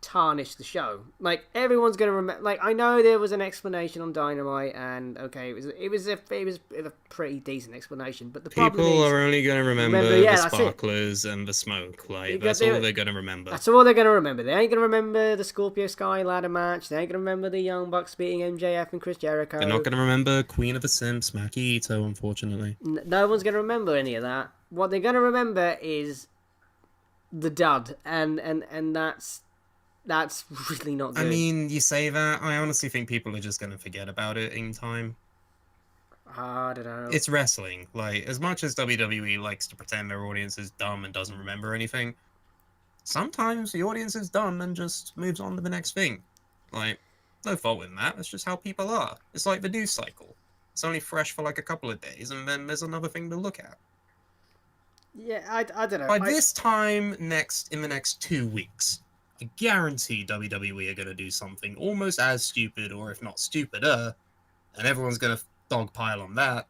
tarnished the show. Like, everyone's gonna remember. Like, I know there was an explanation on Dynamite, and okay, it was a pretty decent explanation. But the problem People is, are only gonna remember the sparklers and the smoke. Like, that's all they're gonna remember. That's all they're gonna remember. They ain't gonna remember the Scorpio Sky ladder match. They ain't gonna remember the Young Bucks beating MJF and Chris Jericho. They're not gonna remember Queen of the Simps, Maki Itoh, unfortunately. No one's gonna remember any of that. What they're gonna remember is the dud, and that's really not good. I mean, you say that, I honestly think people are just going to forget about it in time. I don't know. It's wrestling. Like, as much as WWE likes to pretend their audience is dumb and doesn't remember anything, sometimes the audience is dumb and just moves on to the next thing. Like, no fault in that. That's just how people are. It's like the news cycle. It's only fresh for like a couple of days, and then there's another thing to look at. Yeah, I don't know. By this time in the next 2 weeks, I guarantee WWE are going to do something almost as stupid, or if not stupider, and everyone's going to dogpile on that,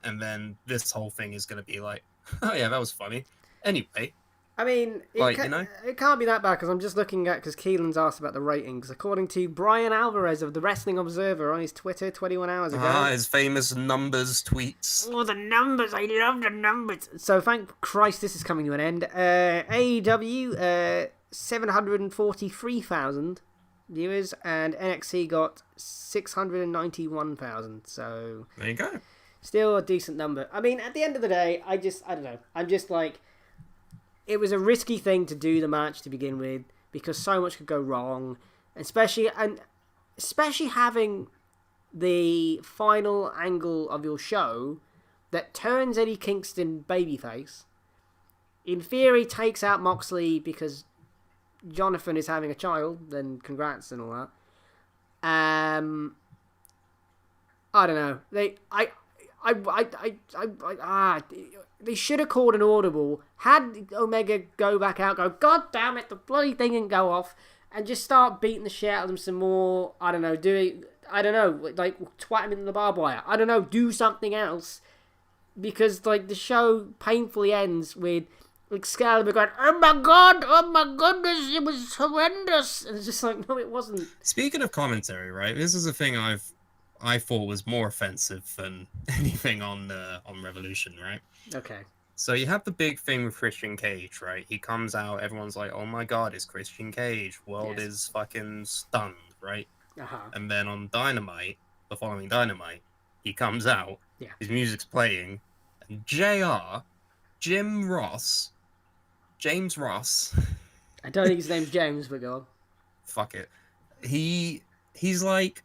and then this whole thing is going to be like, oh yeah, that was funny. Anyway. I mean, it can't be that bad, because I'm just looking at, because Keelan's asked about the ratings. According to Brian Alvarez of the Wrestling Observer on his Twitter 21 hours ago. His famous numbers tweets. Oh, the numbers. I love the numbers. So thank Christ this is coming to an end. AEW, 743,000 viewers, and NXT got 691,000. So there you go. Still a decent number. I mean, at the end of the day, I don't know. I'm just like, it was a risky thing to do the match to begin with, because so much could go wrong, especially having the final angle of your show that turns Eddie Kingston babyface. In theory, takes out Moxley because Jonathan is having a child. Then congrats and all that. I don't know. They should have called an audible, had Omega go back out, go, God damn it, the bloody thing didn't go off, and just start beating the shit out of them some more. I don't know, like twat him in the barbed wire. I don't know, do something else, because like the show painfully ends with Excalibur going, oh my goodness, it was horrendous, and it's just like, no, it wasn't. Speaking of commentary, right, this is a thing I thought was more offensive than anything on Revolution, right? Okay. So you have the big thing with Christian Cage, right? He comes out, everyone's like, oh my god, it's Christian Cage. World is fucking stunned, right? Uh-huh. And then on Dynamite, the following Dynamite, he comes out, Yeah. his music's playing, and James Ross, I don't think his name's James, but go on. fuck it. He's like,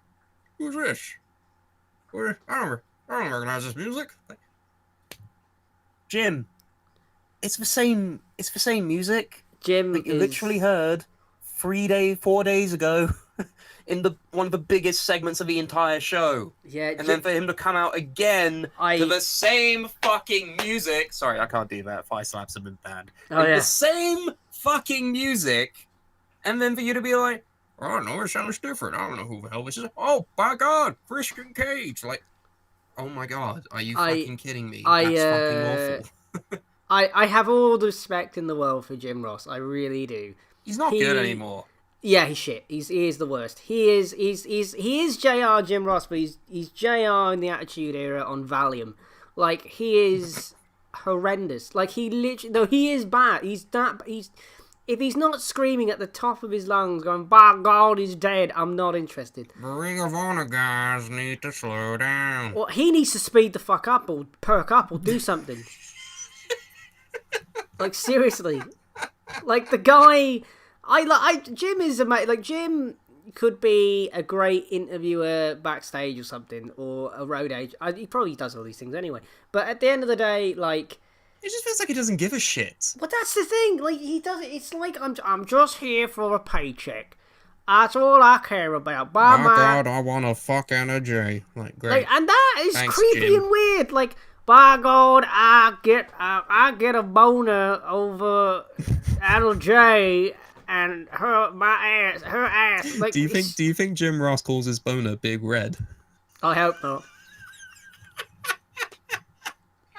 who's this? I don't recognize this music. Jim, it's the same music. Jim that you is... literally heard 4 days ago in one of the biggest segments of the entire show. Yeah, and then for him to come out again to the same fucking music. Sorry, I can't do that. Thigh slaps have been banned. The same fucking music, and then for you to be like, oh, I don't know, it sounds different. I don't know who the hell this is. Oh, by God, Christian Cage. Like, oh my God, are you fucking kidding me? That's fucking awful. I have all the respect in the world for Jim Ross. I really do. He's not good anymore. Yeah, he's shit. He is the worst. He is JR Jim Ross, but he's JR in the Attitude Era on Valium. Like, he is horrendous. Like, he is bad. If he's not screaming at the top of his lungs, going, by God, he's dead, I'm not interested. The Ring of Honor guys need to slow down. Well, he needs to speed the fuck up, or perk up, or do something. Like, seriously. Like, the guy... Jim is amazing. Like, Jim could be a great interviewer backstage or something, or a road agent. He probably does all these things anyway. But at the end of the day, like... It just feels like he doesn't give a shit. But that's the thing. Like, he does it. It's like, I'm just here for a paycheck. That's all I care about. My God, I want to fuck Anna J. Like, great. Like, and that is Thanks, creepy Jim. and weird. Like, by God, I get a boner over Anna J. and her ass. Like, do you think Jim Ross calls his boner Big Red? I hope not.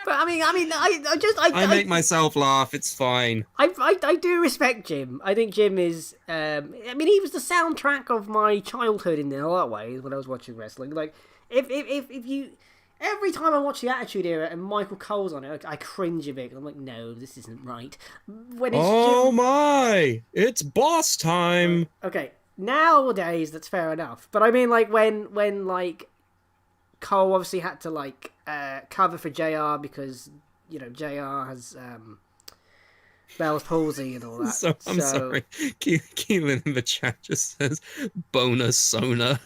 But I mean, I make myself laugh. It's fine. I do respect Jim. I think Jim is. I mean, he was the soundtrack of my childhood in a lot of ways when I was watching wrestling. Like, if you, every time I watch the Attitude Era and Michael Cole's on it, I cringe a bit. I'm like, no, this isn't right. When it's Jim... my! It's boss time. Okay, nowadays that's fair enough. But I mean, like when like Cole obviously had to like cover for JR because, you know, JR has Bell's palsy and all that. I'm sorry. Keelan in the chat just says bonus sona.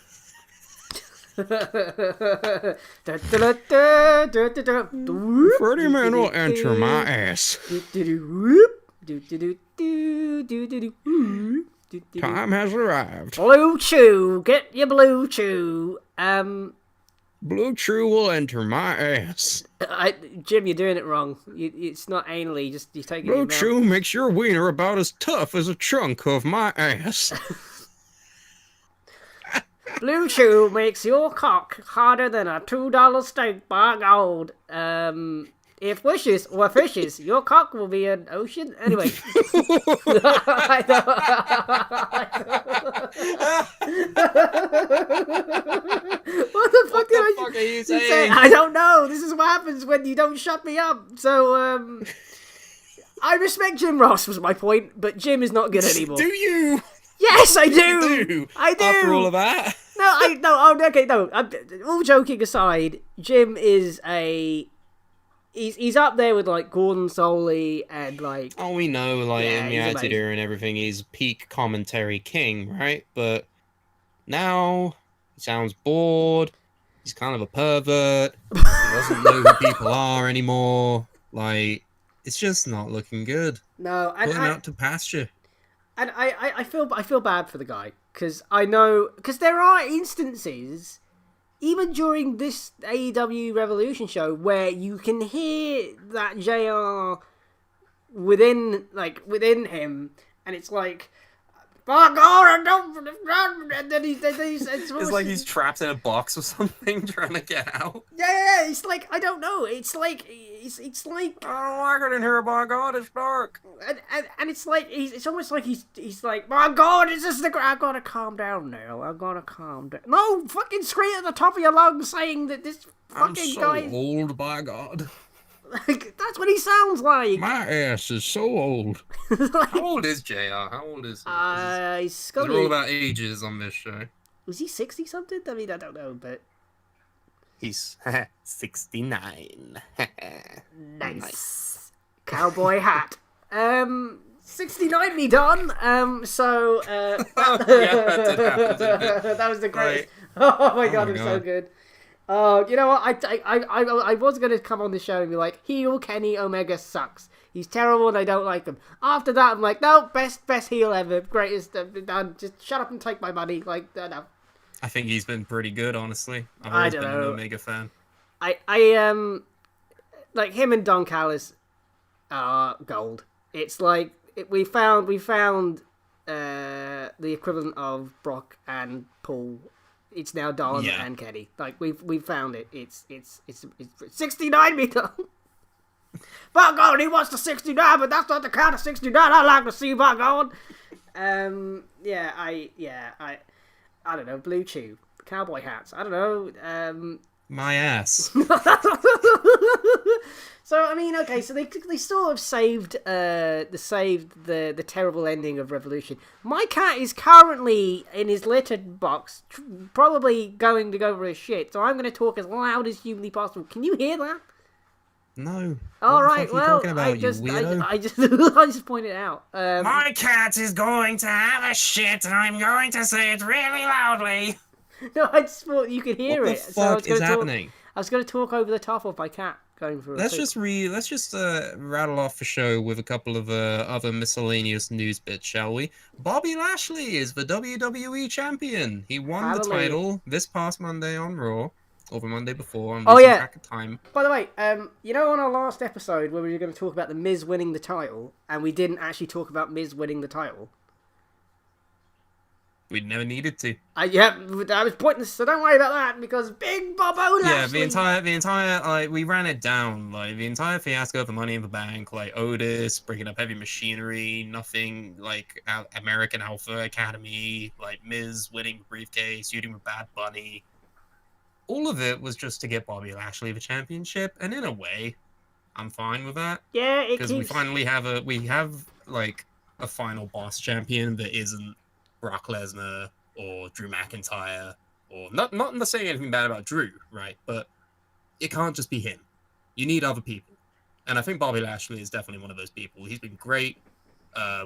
Freddie Man will enter my ass. Time has arrived. Blue Chew, get your Blue Chew. Blue Chew will enter my ass. Jim, you're doing it wrong. It's not anally, you're taking it. Blue Chew makes your wiener about as tough as a chunk of my ass. Blue Chew makes your cock harder than a $2 steak, by gold. If wishes were fishes, your cock will be an ocean. Anyway. What the fuck are you saying? I don't know. This is what happens when you don't shut me up. So, I respect Jim Ross was my point, but Jim is not good anymore. Do you? Yes, I do. You do. I do. After all of that? No. All joking aside, Jim is he's up there with like Gordon Soley and like. Oh, we know, like in the Attitude amazing. Era and everything, he's peak commentary king, right? But now he sounds bored. He's kind of a pervert. He doesn't know who people are anymore. Like, it's just not looking good. No, Put him out to pasture. And I feel bad for the guy because there are instances, even during this AEW Revolution show, where you can hear that JR within him, and it's like, oh God, I don't. And then it's like he's trapped in a box or something, trying to get out. Yeah. It's like, I don't know. It's like I don't like it in here. By God, it's dark. And it's like it's almost like he's like, my God, is this the? I gotta calm down now. I gotta calm down. No, fucking scream at the top of your lungs saying that this fucking guy. I'm so old, by God. Like, that's what he sounds like. My ass is so old. Like, How old is JR? How old is he? he's They're got all about ages on this show. Was he 60 something? I mean, I don't know, but He's 69. nice. Cowboy hat. 69 me done. So Yeah, that did happen, didn't it? that was the greatest. Right. Oh my god, my it's so God. good. You know what? I was gonna come on the show and be like, heel Kenny Omega sucks. He's terrible and I don't like him. After that, I'm like, no, best heel ever, greatest. Done. Just shut up and take my money. Like, no. I think he's been pretty good, honestly. I've I always don't been know. an Omega fan. I like him and Don Callis are gold. It's like we found the equivalent of Brock and Paul. It's now Don and Kenny. Like we found it. It's 69 meter. Fuck on, he wants the 69, but that's not the count of 69 I like to see back on. I don't know, blue chew, cowboy hats. I don't know. My ass. So I mean, okay, so they sort of saved the terrible ending of Revolution. My cat is currently in his litter box, probably going to go for a shit. So I'm going to talk as loud as humanly possible. Can you hear that? No. All What the right, fuck are you well, talking about, I you just weirdo? I just pointed it out. My cat is going to have a shit, and I'm going to say it really loudly. No, I just thought you could hear What the it. So I was fuck is gonna talk- happening? I was going to talk over the top of my cat going through. Let's just rattle off the show with a couple of other miscellaneous news bits, shall we? Bobby Lashley is the WWE Champion. He won Hallelujah. the title this past Monday on Raw, or the Monday before. I'm Oh, losing yeah. track of time. By the way, you know, on our last episode where we were going to talk about the Miz winning the title, and we didn't actually talk about Miz winning the title. We never needed to. I was pointless, so don't worry about that because Big Bobo Lashley. Yeah, the entire like we ran it down, like the entire fiasco for Money in the Bank, like Otis breaking up Heavy Machinery, nothing like American Alpha Academy, like Miz winning the briefcase, feuding with Bad Bunny. All of it was just to get Bobby Lashley the championship, and in a way, I'm fine with that Yeah, it because we keeps. finally have like a final boss champion that isn't Brock Lesnar or Drew McIntyre, or not to say anything bad about Drew, right? But it can't just be him. You need other people. And I think Bobby Lashley is definitely one of those people. He's been great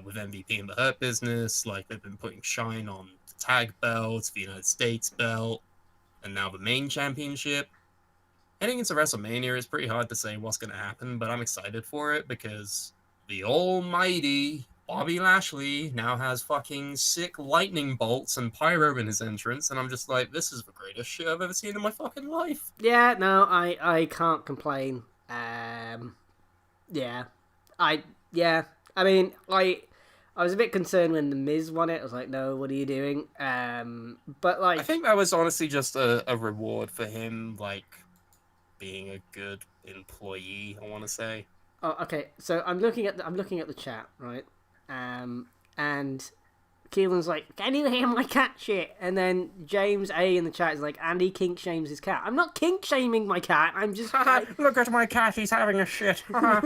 with MVP in the Hurt Business. Like, they've been putting shine on the tag belts, the United States belt, and now the main championship. Heading into WrestleMania is pretty hard to say what's going to happen, but I'm excited for it because the almighty Bobby Lashley now has fucking sick lightning bolts and pyro in his entrance, and I'm just like, this is the greatest shit I've ever seen in my fucking life. Yeah, no, I can't complain. I mean, I was a bit concerned when the Miz won it. I was like, no, what are you doing? But like, I think that was honestly just a reward for him, like, being a good employee, I want to say. oh, okay. So I'm looking at the chat, right? And Keelan's like, can you hear my cat shit? And then James A in the chat is like, Andy kink shames his cat. I'm not kink shaming my cat. I'm just Look at my cat, he's having a shit. no,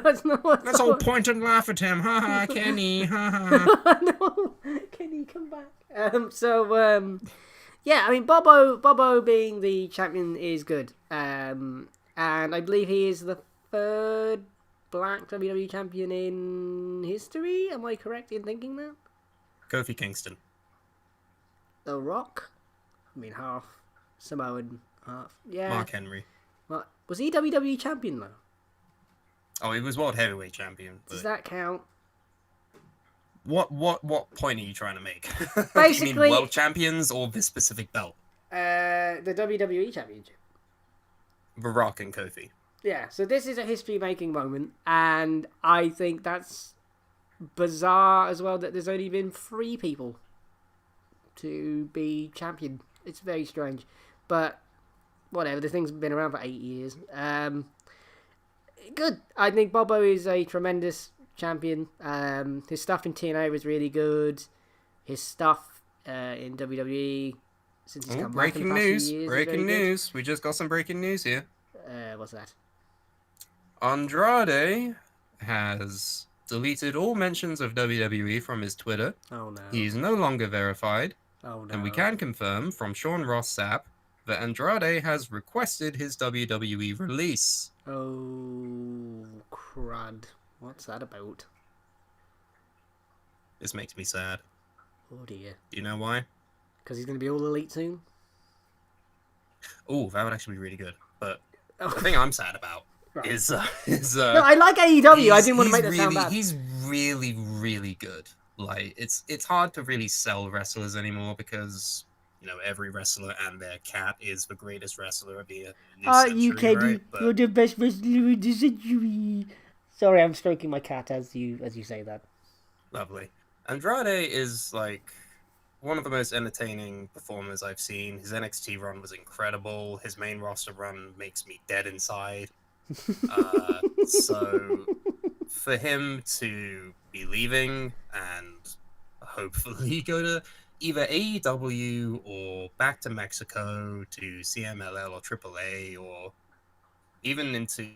that's not what. Let's all point and laugh at him. Ha ha, Kenny. Ha ha. No, can he come back? Yeah, I mean, Bobo being the champion is good. And I believe he is the third Black WWE champion in history. Am I correct in thinking that? Kofi Kingston. The Rock? I mean, half Samoan, half. Yeah. Mark Henry. What? Was he WWE champion, though? Oh, he was World Heavyweight Champion. Does that count? What point are you trying to make? Do you Basically- mean world champions or this specific belt? The WWE championship. The Rock and Kofi. Yeah, so this is a history-making moment, and I think that's bizarre as well that there's only been 3 people to be champion. It's very strange, but whatever. The thing's been around for 8 years. Good. I think Bobo is a tremendous champion. His stuff in TNA was really good. His stuff in WWE since he's come back in the past few years is very good. We just got some breaking news here. What's that? Andrade has deleted all mentions of WWE from his Twitter. Oh no. He is no longer verified, Oh no. and we can confirm from Sean Ross Sapp that Andrade has requested his WWE release. Oh crud. What's that about? This makes me sad. Oh dear. Do you know why? Because he's going to be all elite soon? Oh, that would actually be really good. But Oh. the thing I'm sad about is No, I like AEW. I didn't want to make that sound bad. He's really, really good. Like it's hard to really sell wrestlers anymore because every wrestler and their cat is the greatest wrestler of the new century, you can right? You're the best wrestler in the century. Sorry, I'm stroking my cat as you say that. Lovely. Andrade is like one of the most entertaining performers I've seen. His NXT run was incredible. His main roster run makes me dead inside. So for him to be leaving and hopefully go to either AEW or back to Mexico to CMLL or AAA or even into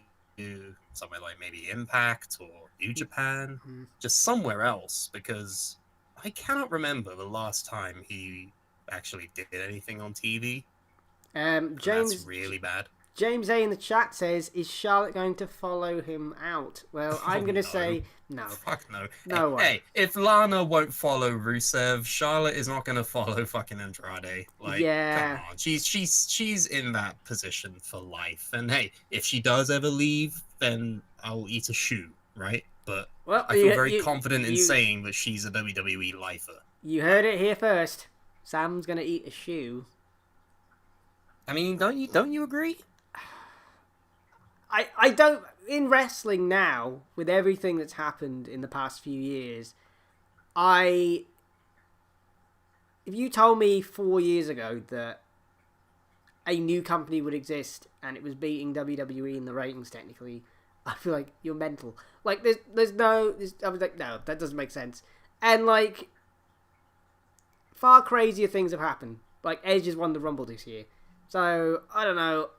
somewhere like maybe Impact or New Japan, just somewhere else, because I cannot remember the last time he actually did anything on TV. James, that's really bad. James A in the chat says, "Is Charlotte going to follow him out?" Well, I'm going to say no. Fuck no. No way. Hey, if Lana won't follow Rusev, Charlotte is not going to follow fucking Andrade. Like, yeah. come on. She's in that position for life. And hey, if she does ever leave, then I'll eat a shoe, right? But well, I feel very confident in saying that she's a WWE lifer. You heard it here first. Sam's going to eat a shoe. I mean, don't you agree? I don't, in wrestling now, with everything that's happened in the past few years, if you told me 4 years ago that a new company would exist and it was beating WWE in the ratings technically, I feel like you're mental. Like, I was like, no, that doesn't make sense. And like, far crazier things have happened. Like, Edge has won the Rumble this year. So, I don't know.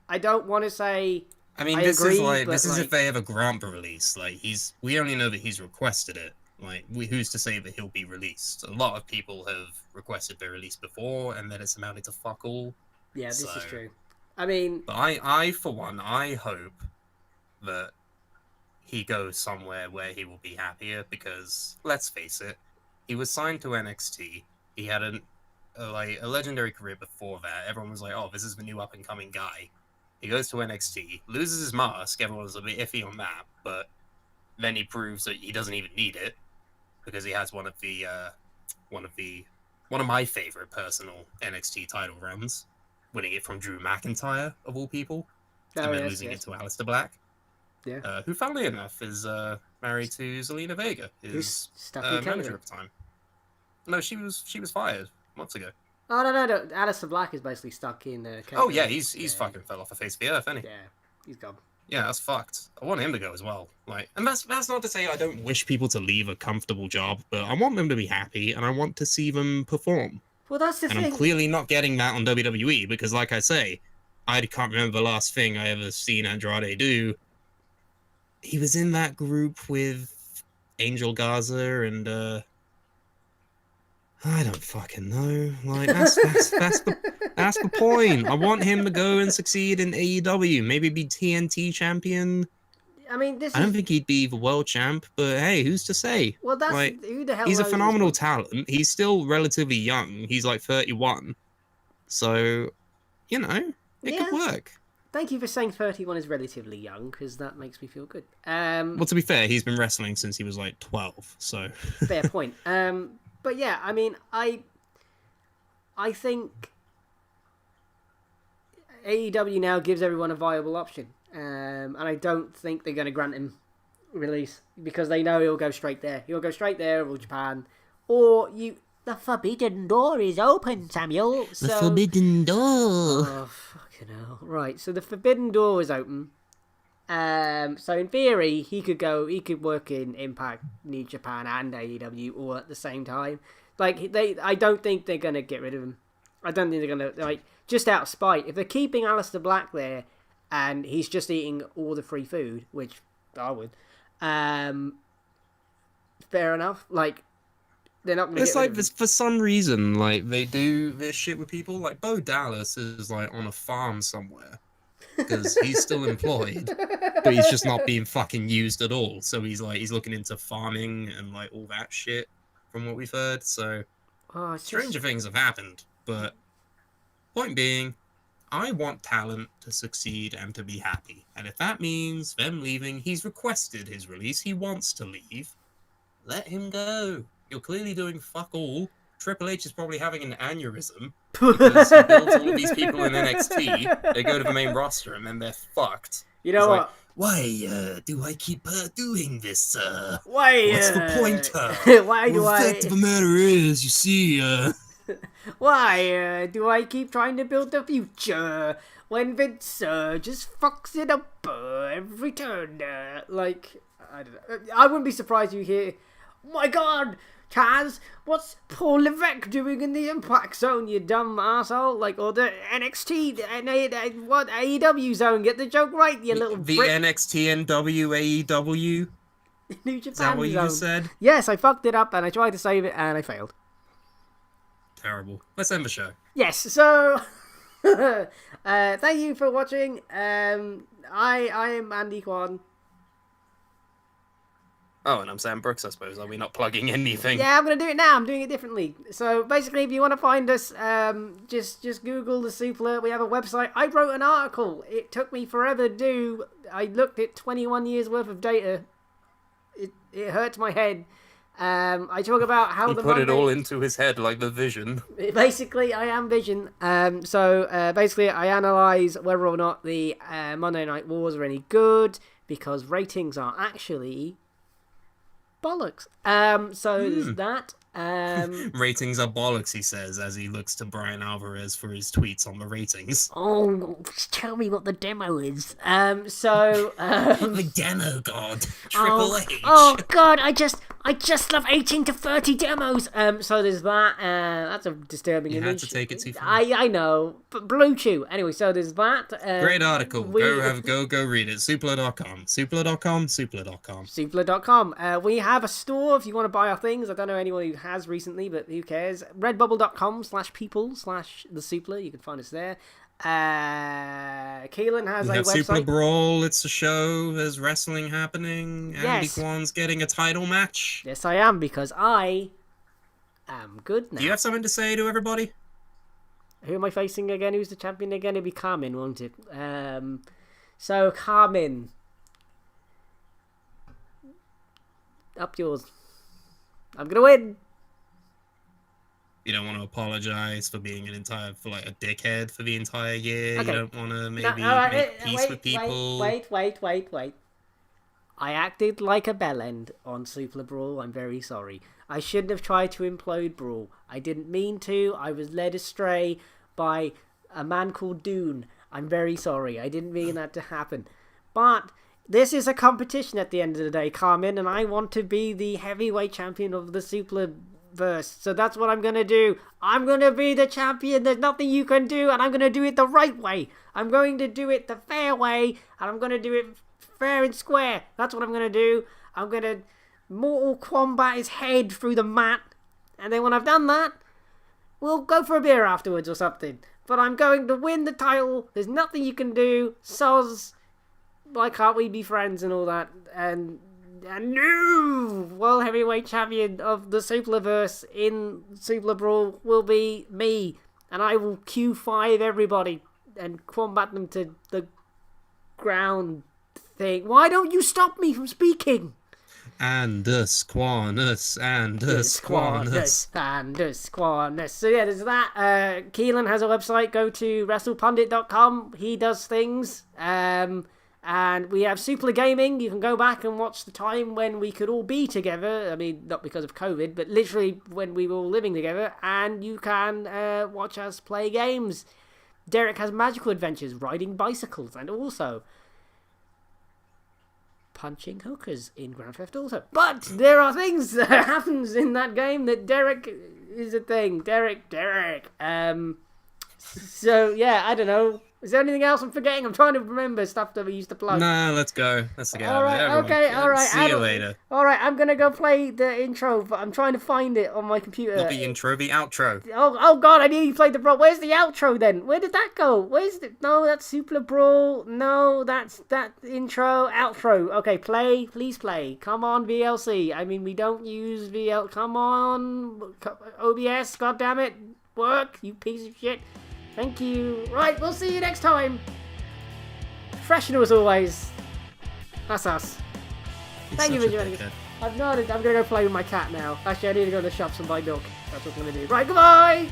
I don't want to say. I mean, this is if they ever grant the release. Like we only know that he's requested it. Like who's to say that he'll be released? A lot of people have requested their release before, and then it's amounted to fuck all. Yeah, this is true. I mean, but I for one, I hope that he goes somewhere where he will be happier. Because let's face it, he was signed to NXT. He had a legendary career before that. Everyone was like, "Oh, this is the new up and coming guy." He goes to NXT, loses his mask. Everyone was a bit iffy on that, but then he proves that he doesn't even need it because he has one of my favorite personal NXT title runs, winning it from Drew McIntyre of all people, and then losing it to Aleister Black. Yeah. Who, funnily enough, is married to Zelina Vega, his manager at the time. No, she was fired months ago. Oh, no. Aleister Black is basically stuck in Oh, yeah, he's fucking fell off the face of the earth, isn't he? Yeah, he's gone. Yeah, that's fucked. I want him to go as well. Like, and that's not to say I don't wish people to leave a comfortable job, but I want them to be happy, and I want to see them perform. Well, that's the thing. And I'm clearly not getting that on WWE, because like I say, I can't remember the last thing I ever seen Andrade do. He was in that group with Angel Garza and, I don't fucking know. Like that's the point. I want him to go and succeed in AEW. Maybe be TNT champion. I mean, I don't think he'd be the world champ, but hey, who's to say? Well, that's who the hell. He's a phenomenal talent. He's still relatively young. He's like 31, so it could work. Thank you for saying 31 is relatively young, because that makes me feel good. Well, to be fair, he's been wrestling since he was like 12, so fair point. But yeah, I mean, I think AEW now gives everyone a viable option, and I don't think they're going to grant him release because they know he'll go straight there. He'll go straight there, or Japan, or you. The forbidden door is open, Samuel. The forbidden door. Oh fucking hell! Right, so the forbidden door is open. So in theory, he could work in Impact, New Japan, and AEW all at the same time. Like I don't think they're gonna get rid of him. I don't think they're gonna just out of spite. If they're keeping Aleister Black there, and he's just eating all the free food, which I would. Fair enough. Like, they're not going to It's get rid like of him. for some reason, like they do this shit with people. Like Bo Dallas is like on a farm somewhere because he's still employed, but he's just not being fucking used at all. So he's looking into farming and like all that shit from what we've heard. So Oh, it's stranger just... things have happened. But point being, I want talent to succeed and to be happy. And if that means them leaving, he's requested his release. He wants to leave. Let him go. You're clearly doing fuck all. Triple H is probably having an aneurysm because he builds all of these people in NXT. They go to the main roster and then they're fucked. You know He's what? like, why do I keep doing this? Why? What's the point? Why do the fact of the matter is, you see, Why do I keep trying to build the future when Vince just fucks it up every turn? Like, I don't know. I wouldn't be surprised you hear, my God, Taz, what's Paul Levesque doing in the Impact Zone, you dumb asshole? Like, or the NXT, what, AEW Zone? Get the joke right, you little the prick. NXT and WAEW. New Japan Is that what you Zone. just said? Yes, I fucked it up and I tried to save it and I failed. Terrible. Let's end the show. Yes, so thank you for watching. I am Andy Kwan. Oh, and I'm Sam Brooks, I suppose. Are we not plugging anything? Yeah, I'm gonna do it now. I'm doing it differently. So basically, if you want to find us, just Google the Suplah. We have a website. I wrote an article. It took me forever to do. I looked at 21 years worth of data. It hurts my head. I talk about how He the put Monday... it all into his head like the Vision. Basically, I am Vision. Basically, I analyse whether or not the Monday Night Wars are any good, because ratings are actually bollocks. There's that. Ratings are bollocks, he says, as he looks to Brian Alvarez for his tweets on the ratings. Oh, just tell me what the demo is. The demo god, Triple H. Oh God, I just love 18 to 30 demos. So there's that. That's a disturbing You image. had to take it too far. I know, but Blue Chew. Anyway, so there's that. Great article. Go read it. Suplah.com. Suplah.com. Suplah.com. Suplah.com. We have a store if you want to buy our things. I don't know anyone who has recently, but who cares? Redbubble.com/people/the Suplah. You can find us there. Keelan has We a have website. Suplah Brawl. It's a show. There's wrestling happening. Andy Yes. Kwan's getting a title match. Yes, I am, because I am good now. Do you have something to say to everybody? Who am I facing again? Who's the champion again? It'll be Carmen, won't it? So Carmen, up yours. I'm gonna win. You don't want to apologize for being a dickhead for the entire year. Okay. You don't want to maybe No, make peace with people. Wait. I acted like a bellend on Suplah Brawl. I'm very sorry. I shouldn't have tried to implode Brawl. I didn't mean to. I was led astray by a man called Dune. I'm very sorry. I didn't mean that to happen. But this is a competition at the end of the day, Carmen, and I want to be the heavyweight champion of the Suplah verse. So that's what I'm going to do. I'm going to be the champion. There's nothing you can do, and I'm going to do it the right way. I'm going to do it the fair way, and I'm going to do it fair and square. That's what I'm going to do. I'm going to Mortal Kombat his head through the mat, and then when I've done that, we'll go for a beer afterwards or something. But I'm going to win the title. There's nothing you can do. Soz, why can't we be friends and all that? And new World Heavyweight Champion of the Suplaverse in Suplah Brawl will be me. And I will Q5 everybody and combat them to the ground thing. Why don't you stop me from speaking? Andus Quanus. So yeah, there's that. Keelan has a website. Go to wrestlepundit.com. He does things. And we have Suplah Gaming. You can go back and watch the time when we could all be together. I mean, not because of COVID, but literally when we were all living together. And you can watch us play games. Derek has magical adventures, riding bicycles, and also punching hookers in Grand Theft Auto. But there are things that happens in that game that Derek is a thing. Derek. So yeah, I don't know. Is there anything else I'm forgetting? I'm trying to remember stuff that we used to plug. Nah, let's go. Let's get All out of right, it. Everyone, okay, all right. See you later. All right, I'm gonna go play the intro, but I'm trying to find it on my computer. Not the intro, the outro. Oh God, I nearly played the brawl. Where's the outro then? Where did that go? Where's the... No, that's Suplah Brawl. No, that's that intro, outro. Okay, play. Please play. Come on, VLC. I mean, we don't use VL. Come on, OBS. God damn it, work, you piece of shit. Thank you. Right, we'll see you next time. Professional as always. That's us. Thank you for joining us. I'm gonna go play with my cat now. Actually, I need to go to the shops and buy milk. That's what I'm gonna do. Right, goodbye!